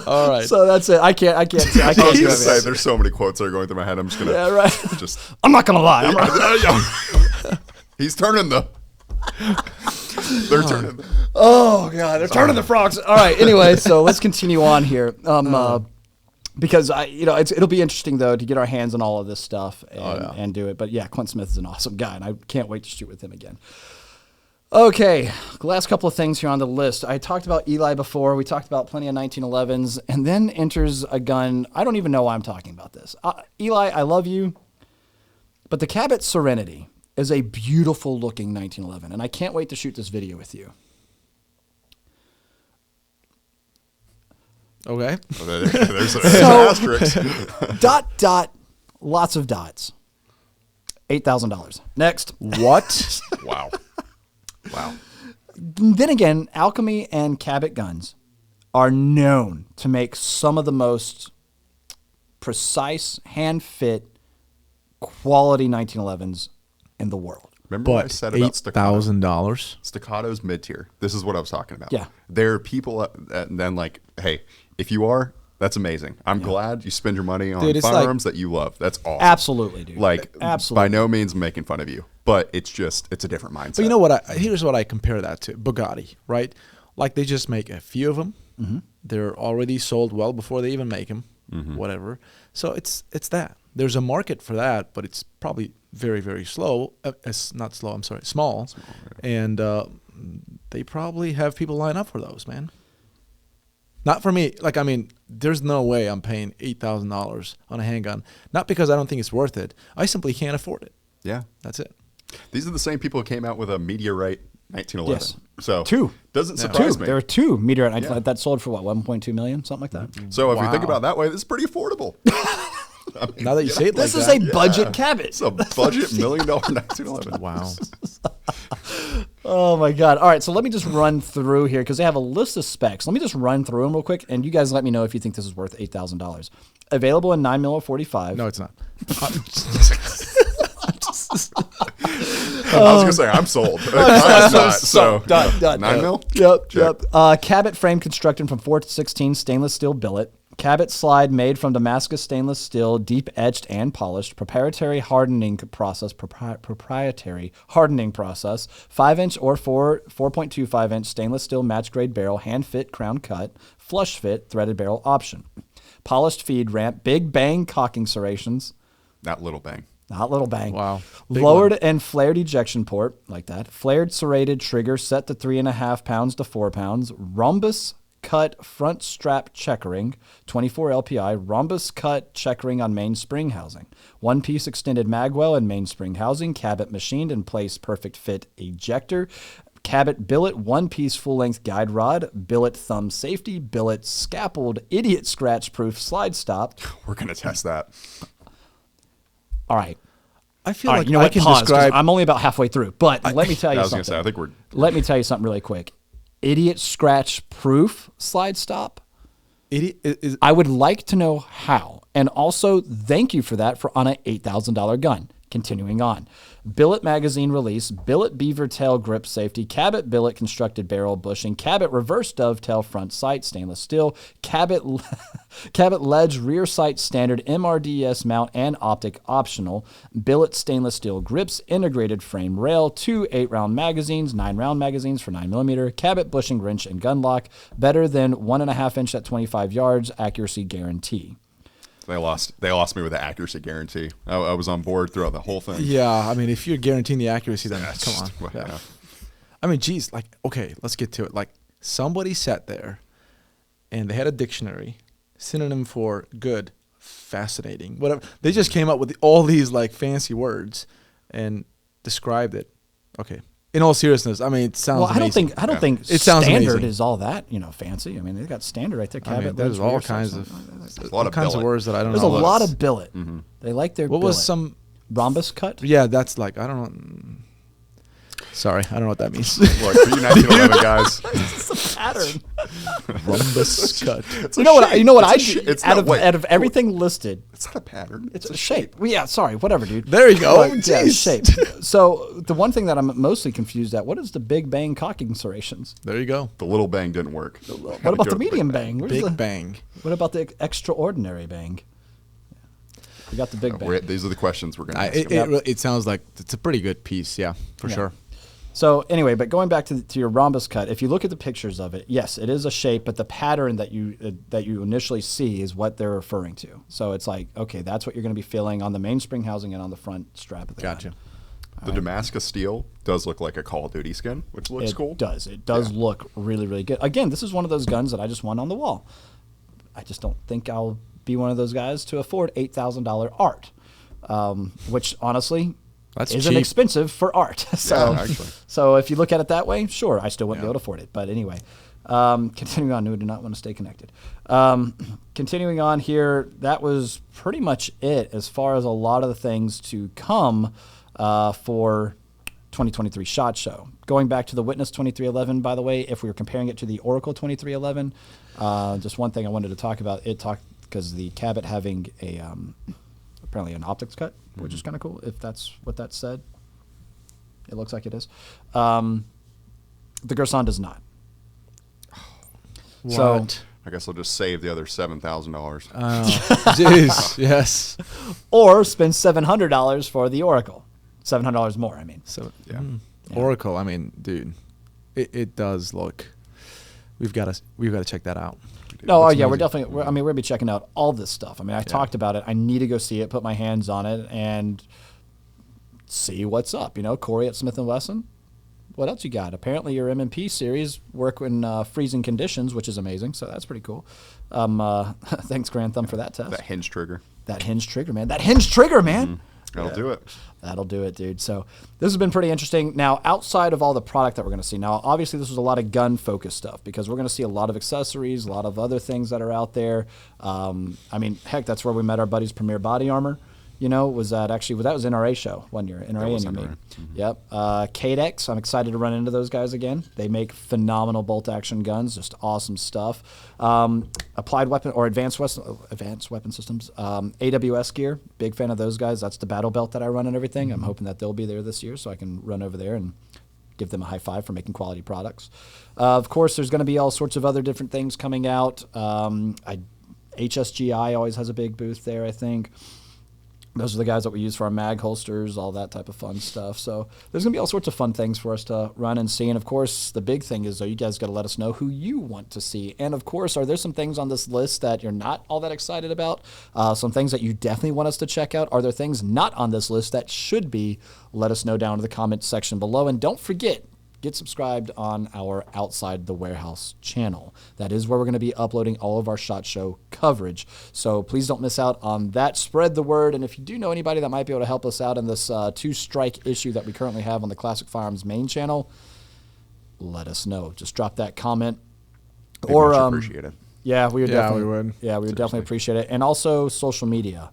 All right. So that's it. I can't. I was do going to it. say, there's so many quotes that are going through my head. I'm just going to Yeah, right. just. I'm not gonna lie. He's turning the. They're turning. Oh God, they're turning the frogs. All right. Anyway, so let's continue on here. Because it'll be interesting though to get our hands on all of this stuff and do it. But yeah, Clint Smith is an awesome guy, and I can't wait to shoot with him again. Okay, last couple of things here on the list. I talked about Eli before. We talked about plenty of 1911s, and then enters a gun. I don't even know why I'm talking about this. Eli, I love you, but the Cabot Serenity is a beautiful looking 1911, and I can't wait to shoot this video with you. Okay. There's an asterisk. Lots of dots. $8,000. Next. What? Wow. Then again, Alchemy and Cabot guns are known to make some of the most precise, hand-fit, quality 1911s in the world. Remember what I said about staccato? $8,000. Staccato's mid-tier. This is what I was talking about. Yeah. There are people and then like, hey, if you are, that's amazing. I'm glad you spend your money on firearms that you love. That's awesome. Absolutely, dude. Like, absolutely. by no means making fun of you, but it's a different mindset. But you know what? Here's what I compare that to. Bugatti, right? Like they just make a few of them. Mm-hmm. They're already sold well before they even make them, whatever. So it's that. There's a market for that, but it's probably very, very slow. Not slow, I'm sorry, small. Yeah. And they probably have people line up for those, man. Not for me. Like, I mean, there's no way I'm paying $8,000 on a handgun. Not because I don't think it's worth it. I simply can't afford it. Yeah. That's it. These are the same people who came out with a Meteorite 1911. Yes. So two. Doesn't surprise me. There are two Meteorite 1911 that sold for what, 1.2 million, something like that. So if you think about it that way, this is pretty affordable. I mean, now that you say it like this is that. a budget Cabot. It's a budget $1 million 1911. Wow. Oh my God. All right. So let me just run through here because they have a list of specs. Let me just run through them real quick. And you guys let me know if you think this is worth $8,000. Available in 9mm or 45. No, it's not. I was going to say, I'm sold. Mine's not, so done. 9 mil? Yep. Cabot frame constructed from 416 stainless steel billet. Cabot slide made from Damascus stainless steel, deep etched and polished. Proprietary hardening process. 5-inch or 4.25-inch stainless steel match grade barrel, hand fit, crown cut, flush fit, threaded barrel option. Polished feed ramp, big bang cocking serrations. Not little bang. Not little bang. Wow. Lowered and flared ejection port, like that. Flared serrated trigger set to 3.5 pounds to 4 pounds. Rhombus cut front strap checkering, 24 LPI. Rhombus cut checkering on main spring housing. One-piece extended magwell and main spring housing. Cabot machined and placed perfect fit ejector. Cabot billet one-piece full-length guide rod. Billet thumb safety. Billet scaffold idiot scratch-proof slide stop. We're going to test that. All right. I feel All right, like you know I what? can Pause, 'cause describe. I'm only about halfway through, but let me tell you I was going something. to say, I think we're. Let me tell you something really quick. idiot scratch proof slide stop. Is I would like to know how. And also, thank you for that on an $8,000 gun. Continuing on. Billet magazine release, billet beaver tail grip safety, Cabot billet constructed barrel bushing, Cabot reverse dovetail front sight, stainless steel, Cabot ledge rear sight standard, MRDS mount and optic optional, billet stainless steel grips, integrated frame rail, 2 8-round magazines, 9-round magazines for 9mm, Cabot bushing wrench and gun lock, better than 1.5 inch at 25 yards, accuracy guarantee. They lost me with the accuracy guarantee. I was on board throughout the whole thing. Yeah, I mean, if you're guaranteeing the accuracy, then come on. Well, Yeah. yeah. I mean, geez, like, okay, let's get to it. Like, somebody sat there and they had a dictionary, synonym for good, fascinating, whatever. They just came up with all these, like, fancy words and described it. Okay. In all seriousness, I mean, it sounds amazing. I don't think It sounds standard amazing. is all that, fancy. I mean, they got standard right there. I Cabot, mean, there's ledge, rear all sight, kinds something of like that. There's a lot of kinds of billet. words that I don't There's know. a lot of billet. Mm-hmm. They like their What billet. was some? Rhombus cut? Yeah, that's like, I don't know. Sorry, I don't know what that means. Look, for you 1911 guys, It's a pattern. Rhombus cut. You know what I It's a do? it's Out not- wait, of everything listed, it's not a pattern. it's a shape. Well, yeah, sorry, whatever, dude. There you go. But, yeah, Jeez. shape. So the one thing that I'm mostly confused at, what is the big bang cocking serrations? There you go. The little bang didn't work. What about the medium bang? Where's Big the, bang. What about the extraordinary bang? We got the big bang. These are the questions we're going to ask. It sounds like it's a pretty good piece. Yeah, for Yeah. sure. So anyway, but going back to your rhombus cut, if you look at the pictures of it, yes, it is a shape, but the pattern that you initially see is what they're referring to. So it's like, okay, that's what you're going to be feeling on the mainspring housing and on the front strap of the Gotcha. gun. The Damascus steel does look like a Call of Duty skin, which looks cool. It does. It does look really, really good. Again, this is one of those guns that I just want on the wall. I just don't think I'll be one of those guys to afford $8,000 art, which honestly That's isn't cheap. expensive for art. So, Yeah, actually. so if you look at it that way, sure, I still wouldn't be able to afford it. But anyway, continuing on, we do not want to stay connected. Continuing on here, that was pretty much it as far as a lot of the things to come for 2023 SHOT Show. Going back to the Witness 2311, by the way, if we were comparing it to the Oracle 2311, just one thing I wanted to talk about, because the Cabot having a apparently an optics cut, which is kind of cool, if that's what that said. It looks like it is. The Gerson does not. So, What? I guess I'll just save the other $7,000. Jeez. Yes. or spend $700 for the Oracle. $700 more, I mean. So Yeah. Oracle. I mean, dude, it does look. We've got to check that out. No, That's yeah, we're amazing. definitely. We're going to be checking out all this stuff. I mean, I talked about it. I need to go see it, put my hands on it, and see what's up. You know, Corey at Smith & Wesson. What else you got? Apparently, your M&P series work in freezing conditions, which is amazing. So that's pretty cool. Thanks, Grand Thumb, for that test. That hinge trigger. That hinge trigger, man. That hinge trigger, man. That'll do it. That'll do it, dude. So this has been pretty interesting. Now, outside of all the product that we're going to see, now, obviously, this was a lot of gun-focused stuff because we're going to see a lot of accessories, a lot of other things that are out there. I mean, heck, that's where we met our buddies Premier Body Armor. You know, that was NRA show one year. NRA was and you NRA. me. Yep. Cadex, I'm excited to run into those guys again. They make phenomenal bolt-action guns, just awesome stuff. Applied Weapon or Advanced Weapon Systems. AWS Gear, big fan of those guys. That's the battle belt that I run and everything. I'm hoping that they'll be there this year so I can run over there and give them a high five for making quality products. Of course, there's going to be all sorts of other different things coming out. HSGI always has a big booth there, I think. Those are the guys that we use for our mag holsters, all that type of fun stuff. So there's going to be all sorts of fun things for us to run and see. And, of course, the big thing is, though, you guys got to let us know who you want to see. And, of course, are there some things on this list that you're not all that excited about? Some things that you definitely want us to check out? Are there things not on this list that should be? Let us know down in the comment section below. And don't forget, get subscribed on our Outside the Warehouse channel. That is where we're going to be uploading all of our SHOT Show coverage. So please don't miss out on that. Spread the word. And if you do know anybody that might be able to help us out in this two-strike issue that we currently have on the Classic Firearms main channel, let us know. Just drop that comment. We'd much appreciate it. Yeah, we would definitely. we would. Yeah, we would definitely appreciate it. And also social media.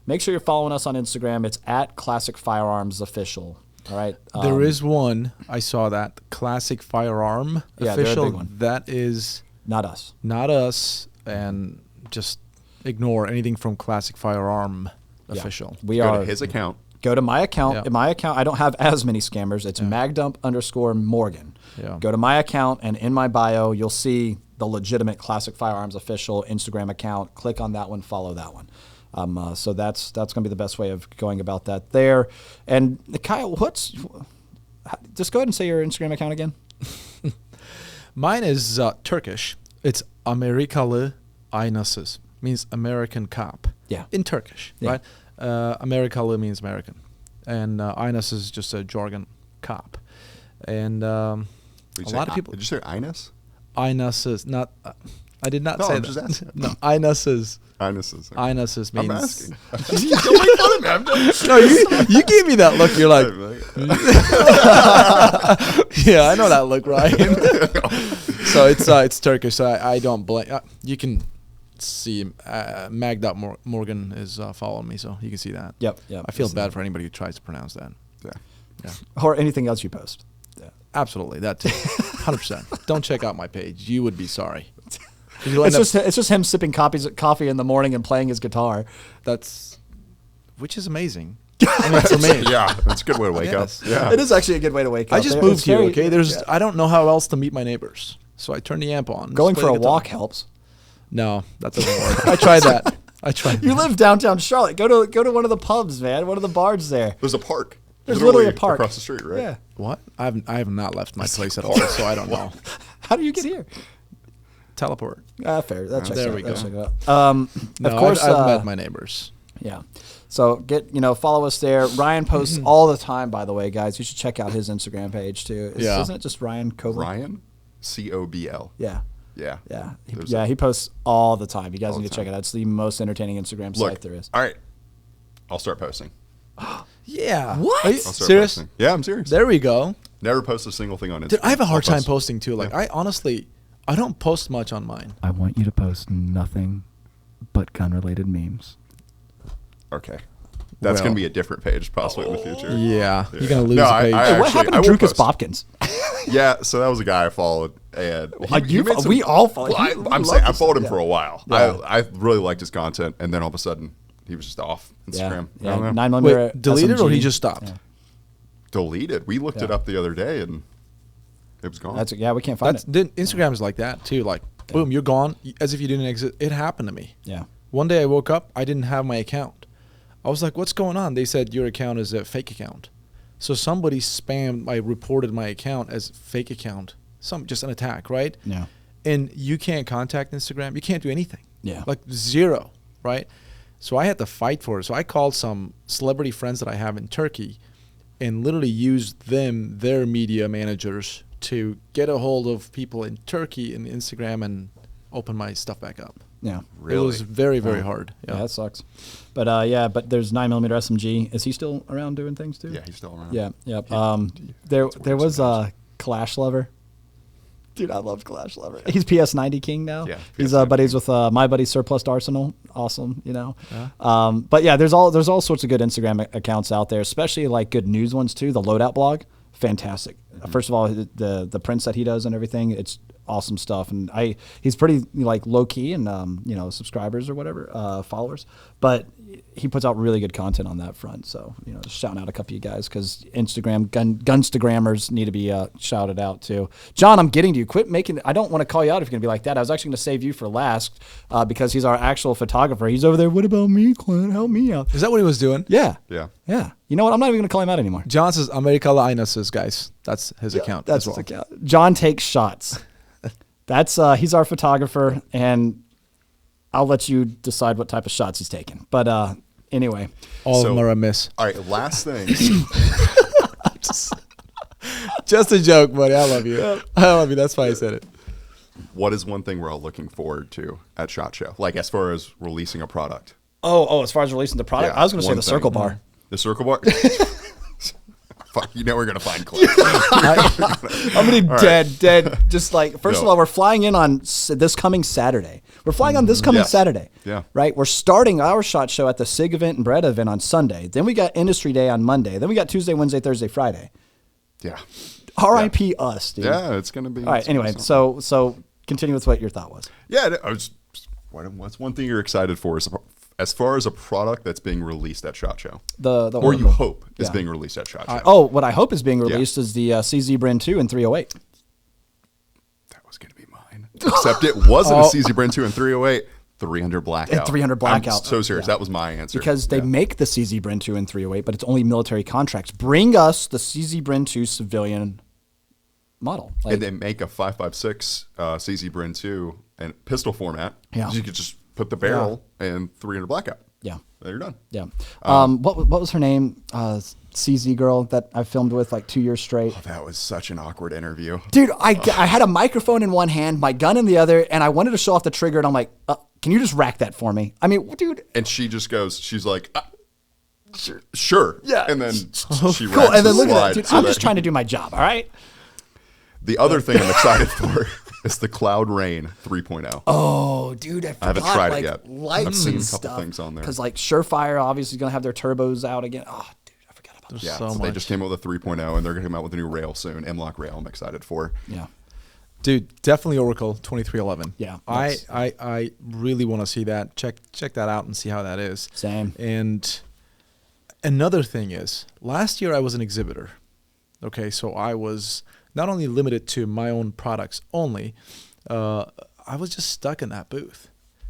Make sure you're following us on Instagram. It's at Classic Firearms Official. All right. There is one. I saw that classic firearm Yeah, they're a official. big one. That is Not us. not us, and just ignore anything from classic firearm Yeah. official. We Go are. to his account. Go to my account. Yeah. In my account, I don't have as many scammers. It's magdump_Morgan. Yeah. Go to my account, and in my bio, you'll see the legitimate Classic Firearms official Instagram account. Click on that one, follow that one. So that's going to be the best way of going about that there. And Kyle, just go ahead and say your Instagram account again. Mine is Turkish. It's Amerikalı aynasız. Means American cop. Yeah. In Turkish, Yeah. right? Amerikalı means American. And aynasız is just a jargon cop. And a lot of people... Did you say Ines? Aynasız. Not... I did not No, say I'm that. just asking. No, aynasız. Ines's. Aynasız means... I'm asking. Don't make fun of me. I'm just- No, you gave me that look. You're like... Yeah, I know that look, Ryan. So it's Turkish. So I don't blame. You can see Mag.Morgan is following me, so you can see that. Yep. I feel bad for anybody who tries to pronounce that. Yeah. Or anything else you post. Absolutely, that too. 100%. Don't check out my page. You would be sorry. It's just him sipping coffee in the morning and playing his guitar. Which is amazing. I mean, for me. Yeah, that's a good way to wake Yes. up. Yeah. It is actually a good way to wake up. I just It's moved here, very- okay? yeah. I don't know how else to meet my neighbors. So I turn the amp on. Going just for play a the guitar. walk helps. No, that doesn't work. I tried that. You live downtown Charlotte. Go to one of the pubs, man. One of the bars there. There's a park. There's literally a park across the street, right? Yeah. What? I have not left my place at all, so I don't know. How do you get here? Teleport. Fair. That checks There out. we That go. checks out. No, of course, I've met my neighbors. yeah. So follow us there. Ryan posts all the time, by the way, guys. You should check out his Instagram page too. Yeah. Isn't it just Ryan Cobel? Ryan, COBL. Yeah. Yeah. Yeah. There's He posts all the time. You guys All need the to check time. it out. It's the most entertaining Instagram Look, site there is. all right. I'll start posting. Yeah. What? Are you I'll start serious? posting. Yeah, I'm serious. There we go. Never post a single thing on Instagram. Dude, I have a hard I'll time post- posting too. Like, Yeah. I honestly, I don't post much on mine. I want you to post nothing but gun-related memes. Okay. That's Well- going to be a different page possibly in the future. Yeah. You're going to lose No, a page. I What actually- happened I to will Drukas post. Bopkins? Yeah, so that was a guy I followed, and We all follow. Well, We I'm love saying I this followed him stuff. for a while. Yeah. I really liked his content, and then all of a sudden he was just off Instagram. I Yeah. don't know. 9mm Wait, deleted or he SMG. just stopped? Yeah. Deleted. We looked it Yeah. up the other day, and it was gone. We can't find it. Instagram's like that too. Like, boom, you're gone, as if you didn't exist. It happened to me. Yeah. One day I woke up, I didn't have my account. I was like, what's going on? They said your account is a fake account. So somebody reported my account as fake account. Just an attack, right? Yeah. And you can't contact Instagram. You can't do anything. Yeah. Like zero, right? So I had to fight for it. So I called some celebrity friends that I have in Turkey and literally used their media managers to get a hold of people in Turkey and Instagram and open my stuff back up. Yeah. Really? It was very, very hard. Yeah, that sucks. But but there's 9mm SMG. Is he still around doing things too? Yeah, he's still around. Yeah. Yep. He- There it's there weird was a Clash Lover. Dude, I love Clash Lover. He's PS90 king now. Yeah, He's PS90. buddies with my buddy Surplus Arsenal. Awesome, But yeah, there's all sorts of good Instagram accounts out there, especially like good news ones too. The Loadout blog, fantastic. First of all, the prints that he does and everything, it's awesome stuff. And he's pretty like low key and subscribers or whatever, followers, but he puts out really good content on that front. So just shouting out a couple of you guys because Instagram gunstagrammers need to be shouted out too. John, I'm getting to you. Quit making. I don't want to call you out if you're gonna be like that. I was actually gonna save you for last because he's our actual photographer. He's over there. What about me, Clint? Help me out. Is that what he was doing? Yeah. Yeah. Yeah. You know what? I'm not even gonna call him out anymore. John says Amerikalı aynasız, guys. That's his account. That's as well. his account. John takes shots. That's he's our photographer, and I'll let you decide what type of shots he's taking. But anyway, All of So- them are a miss. All right, last thing. Just a joke, buddy. I love you. I love you. That's why I said it. What is one thing we're all looking forward to at SHOT Show? Like as far as releasing a product. as far as releasing the product, Yeah, I was gonna say one the thing. circle bar. The circle bar? Fuck, you know we're gonna find clips. I'm gonna be dead. Just like, first of all, we're flying in on this coming Saturday. We're flying on this coming Saturday. Yeah. Right? We're starting our SHOT Show at the SIG event and Beretta event on Sunday. Then we got Industry Day on Monday. Then we got Tuesday, Wednesday, Thursday, Friday. Yeah. R.I.P. us, dude. Yeah, it's gonna be. All right. Anyway, so continue with what your thought was. Yeah, what's one thing you're excited for as far as a product that's being released at SHOT Show? The or you hope is being released at SHOT Show. What I hope is being released is the CZ Bren 2 and 308. That was going to be mine. Except it wasn't a CZ Bren 2 and 308. 300 blackout. 300 blackout. I'm so serious. That was my answer. Because they make the CZ Bren 2 and 308, but it's only military contracts. Bring us the CZ Bren 2 civilian model. Like, and they make a 5.56 CZ Bren 2 and pistol format. Yeah. So you could just put the barrel and 300 blackout. Yeah. There you're done. Yeah. What was her name? CZ girl that I filmed with like 2 years straight. Oh, that was such an awkward interview. Dude, I had a microphone in one hand, my gun in the other, and I wanted to show off the trigger, and I'm like, can you just rack that for me? I mean, dude. And she just goes, she's like, sure. Yeah. And then she Cool. racks And then the look at slide that, dude. so I'm that- just trying to do my job, all right? The other thing I'm excited for is the Cloud Rain 3.0. Oh, dude, I haven't forgot, tried it like, yet. lights I've seen and a couple stuff. things on there. Because like Surefire obviously is going to have their turbos out again. Oh, dude, I forgot about that. Yeah, so so they much. just came out with a 3.0, and they're going to come out with a new rail soon. M-Lock rail I'm excited for. Yeah. Dude, definitely Oracle 2311. Yeah, I really want to see that. Check that out and see how that is. Same. And another thing is, last year I was an exhibitor. Okay, so I was not only limited to my own products only, I was just stuck in that booth.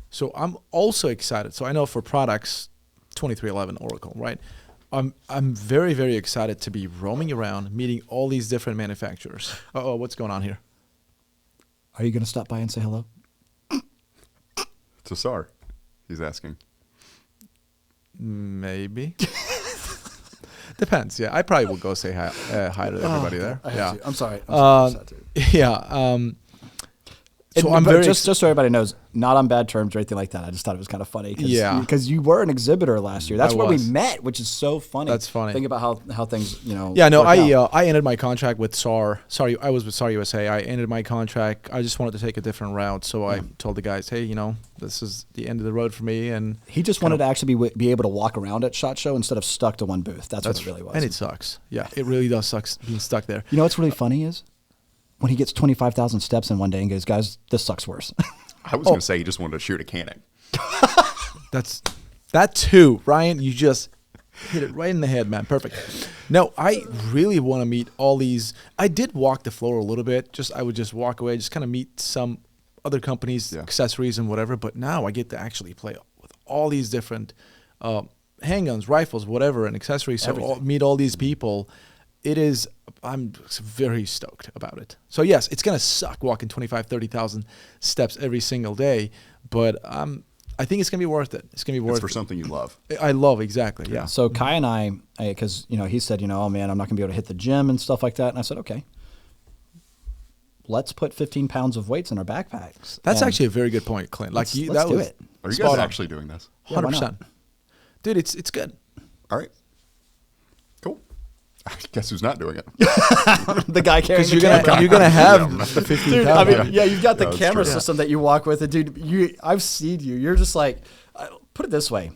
So I'm also excited. So I know for products, 2311 Oracle, right? I'm very, very excited to be roaming around, meeting all these different manufacturers. Oh, what's going on here? Are you going to stop by and say hello? To SAR, he's asking. Maybe. Depends. Yeah, I probably will go say hi to everybody there. Yeah. I'm sorry. Yeah. So So I'm very just so everybody knows, not on bad terms or anything like that. I just thought it was kind of funny. Yeah. Because you were an exhibitor last year. That's I where was. we met, which is so funny. That's funny. Think about how things, Yeah, no, work out. I ended my contract with SAR. Sorry, I was with SAR USA. I ended my contract. I just wanted to take a different route. So I told the guys, hey, this is the end of the road for me. And He just wanted to actually be able to walk around at SHOT Show instead of stuck to one booth. That's what it really was. And it sucks. Yeah, it really does suck being stuck there. You know what's really funny is when he gets 25,000 steps in one day and goes, guys, this sucks worse. I was going to say he just wanted to shoot a Canik. That's that too, Ryan. You just hit it right in the head, man. Perfect. No, I really want to meet all these. I did walk the floor a little bit. I would just walk away, just kind of meet some other companies, accessories and whatever. But now I get to actually play with all these different handguns, rifles, whatever, and accessories. So meet all these people. I'm very stoked about it. So yes, it's going to suck walking 25, 30,000 steps every single day, but I think it's going to be worth it. It's going to be worth It's for something you love. I love, exactly, yeah. So Kai and I, because he said, oh man, I'm not gonna be able to hit the gym and stuff like that, and I said, okay, let's put 15 pounds of weights in our backpacks. That's And actually a very good point, Clint. let's do it. Are you spot guys on. actually doing this? Yeah, why 100%. not? Dude, it's good. All right. Cool. I guess who's not doing it? The guy carrying Because the you're camera. gonna have the 15 Dude, pounds. I mean, yeah, you've got the Yeah, that's camera true. system that you walk with, and dude, I've seen you. You're just like, put it this way.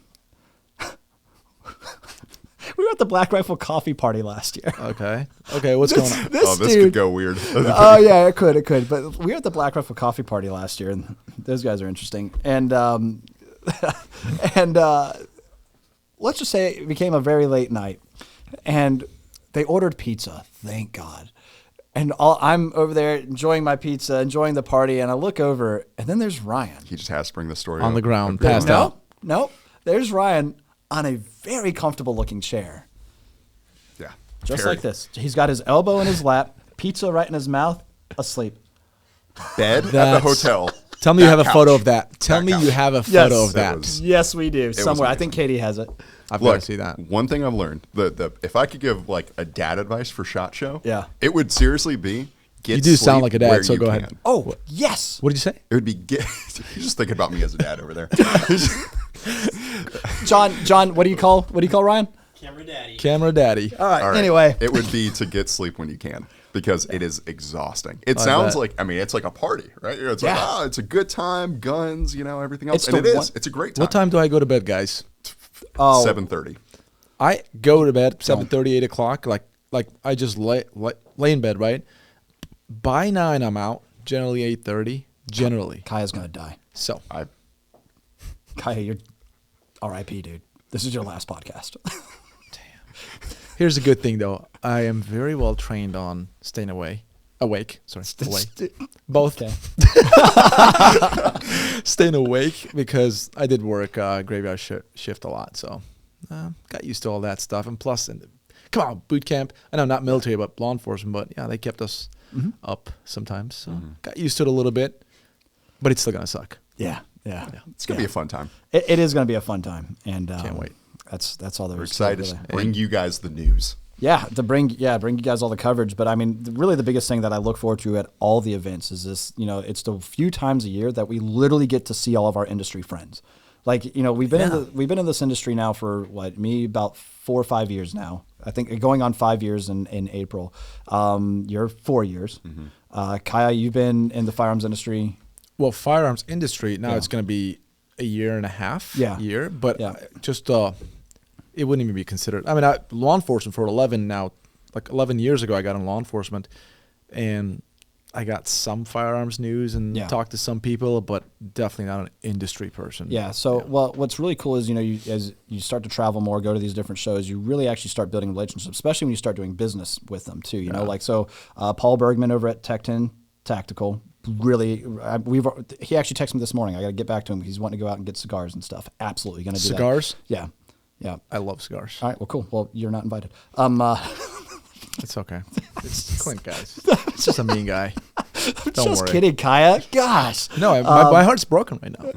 We were at the Black Rifle Coffee Party last year. Okay, what's going on? This this dude, could go weird. Oh yeah, it could. But we were at the Black Rifle Coffee Party last year, and those guys are interesting. And let's just say it became a very late night, and they ordered pizza. Thank God. And I'm over there enjoying my pizza, enjoying the party, and I look over, and then there's Ryan He just has to bring the story On up. the ground, Okay. passed out. Nope. There's Ryan on a very comfortable looking chair, Yeah. just Very- like this. He's got his elbow in his lap, pizza right in his mouth, asleep. Bed at the That's- hotel. Tell me you have a That photo couch. of that. Tell That me you couch. have a Yes. photo of That that. was- Yes, we do. Somewhere. I amazing. think Katie has it. I've got Look, to see that. one thing I've learned, if I could give like a dad advice for SHOT Show, Yeah. it would seriously be get You do sound sleep like a dad, where so you go ahead. can. Oh, yes. What did you say? It would be get. You're just thinking about me as a dad over there. John, what do you call Ryan? Camera daddy. All right. All right. Anyway, It would be to get sleep when you can because it is exhausting. It sounds like, I mean, it's like a party, right? It's like, it's a good time, guns, everything else. And it is. It's a great time. What time do I go to bed, guys? 7:30. I go to bed 7:30, 8 o'clock. Like I just lay in bed, right? By 9, I'm out. Generally 8:30. Generally. Kaya's gonna die. So Kaya, you're R.I.P. dude. This is your last podcast. here's a good thing though. I am very well trained on staying awake. Sorry, awake. Both. Okay. Staying awake because I did work graveyard shift a lot, so got used to all that stuff. And plus, come on, boot camp. I know not military, but law enforcement. But yeah, they kept us up sometimes, so got used to it a little bit. But it's still gonna suck. Yeah. It's going to be a fun time. It is going to be a fun time, and Can't wait. That's all there We're is to it, excited really. to bring you guys the news. Yeah, bring you guys all the coverage. But I mean, really the biggest thing that I look forward to at all the events is this, it's the few times a year that we literally get to see all of our industry friends. Like, we've been in this industry now for about 4 or 5 years now. I think going on 5 years in April. You're 4 years. Kaya, you've been in the firearms industry. Well, firearms industry now it's going to be a year and a half. Year, but just it wouldn't even be considered. I mean, law enforcement for 11 years ago, I got in law enforcement, and I got some firearms news and talked to some people, but definitely not an industry person. Yeah. So, what's really cool is, as you start to travel more, go to these different shows, you really actually start building relationships, especially when you start doing business with them too. Paul Bergman over at Tech10 Tactical. Really, he actually texted me this morning. I got to get back to him. He's wanting to go out and get cigars and stuff. Absolutely going to do cigars. That. Yeah. I love cigars. All right. Well, cool. Well, you're not invited. It's okay. It's Clint, guys. It's just a mean guy. Don't just worry. kidding, Kaya. Gosh. No, my heart's broken right now.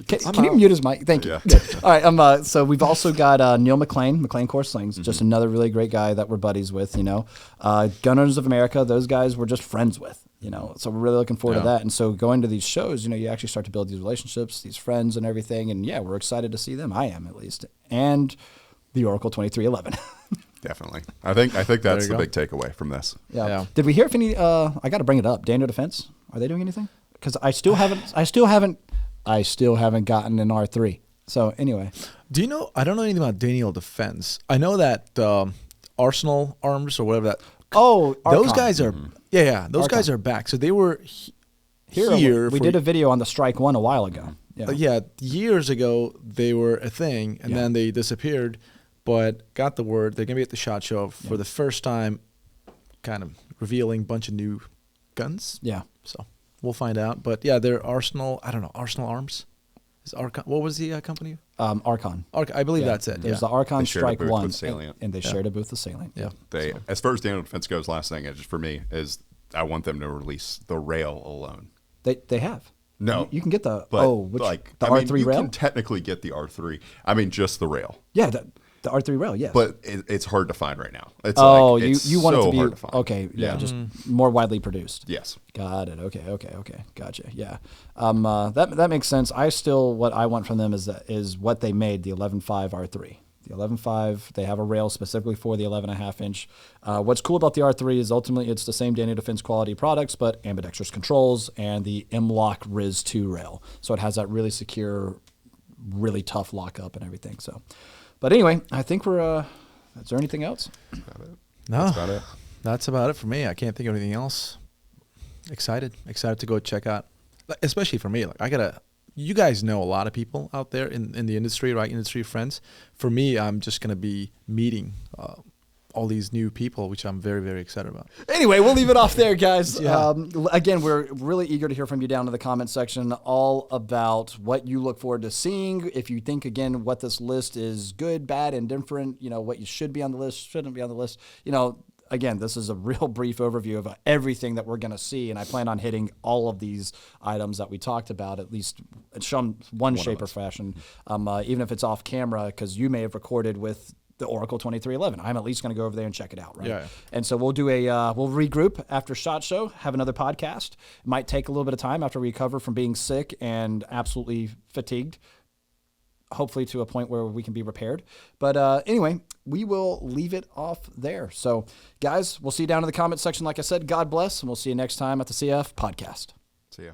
Can you mute his mic? Thank you. Yeah. All right. So we've also got Neil McLean Core Slings, just another really great guy that we're buddies with. Gunners of America. Those guys we're just friends with. So we're really looking forward to that. And so going to these shows, you actually start to build these relationships, these friends, and everything. And we're excited to see them. I am, at least, and the Oracle 2311. Definitely. I think that's the big takeaway from this. Yeah. Did we hear if any? I got to bring it up. Daniel Defense. Are they doing anything? Because I still haven't gotten an R3. So anyway, do you know? I don't know anything about Daniel Defense. I know that Arsenal Arms or whatever that. Oh, those guys are. Yeah. Those guys are back. So they were here. We did a video on the Strike 1 a while ago. Years ago they were a thing, and then they disappeared. But got the word they're gonna be at the SHOT Show for the first time, kind of revealing a bunch of new guns. Yeah. So we'll find out. But they're Arsenal. I don't know. Arsenal Arms. Is Archon? What was the company? Archon. I believe that's it. There's the Archon Strike 1, and they shared a booth with Salient. Yeah. They, as far as Daniel Defense goes, last thing for me is I want them to release the rail alone. They have. No, you can get the the R3 you rail. You can technically get the R3. I mean, just the rail. Yeah, the R3 rail. Yes, but it's hard to find right now. It's you want it to be hard to find. Okay. Yeah, just more widely produced. Yes. Got it. Okay. Gotcha. Yeah. That makes sense. What I want from them is what they made, the 11.5 R3. The 11.5, they have a rail specifically for the 11.5 inch. What's cool about the R3 is ultimately it's the same Daniel Defense quality products, but ambidextrous controls and the M-Lock Riz 2 rail. So it has that really secure, really tough lockup and everything. So, but anyway, I think we're. Is there anything else? That's about it. No, that's about it. That's about it for me. I can't think of anything else. Excited to go check out, especially for me. You guys know a lot of people out there in the industry, right? Industry friends. For me, I'm just going to be meeting all these new people, which I'm very, very excited about. Anyway, we'll leave it off there, guys. Again, we're really eager to hear from you down in the comment section all about what you look forward to seeing. If you think, again, what this list is good, bad, and different, what you should be on the list, shouldn't be on the list, again, this is a real brief overview of everything that we're going to see, and I plan on hitting all of these items that we talked about, at least in some one shape or fashion, even if it's off camera, because you may have recorded with the Oracle 2311. I'm at least going to go over there and check it out, right? Yeah. And so we'll do we'll regroup after SHOT Show, have another podcast. It might take a little bit of time after we recover from being sick and absolutely fatigued, hopefully to a point where we can be repaired. But anyway, we will leave it off there. So, guys, we'll see you down in the comment section. Like I said, God bless, and we'll see you next time at the CF Podcast. See ya.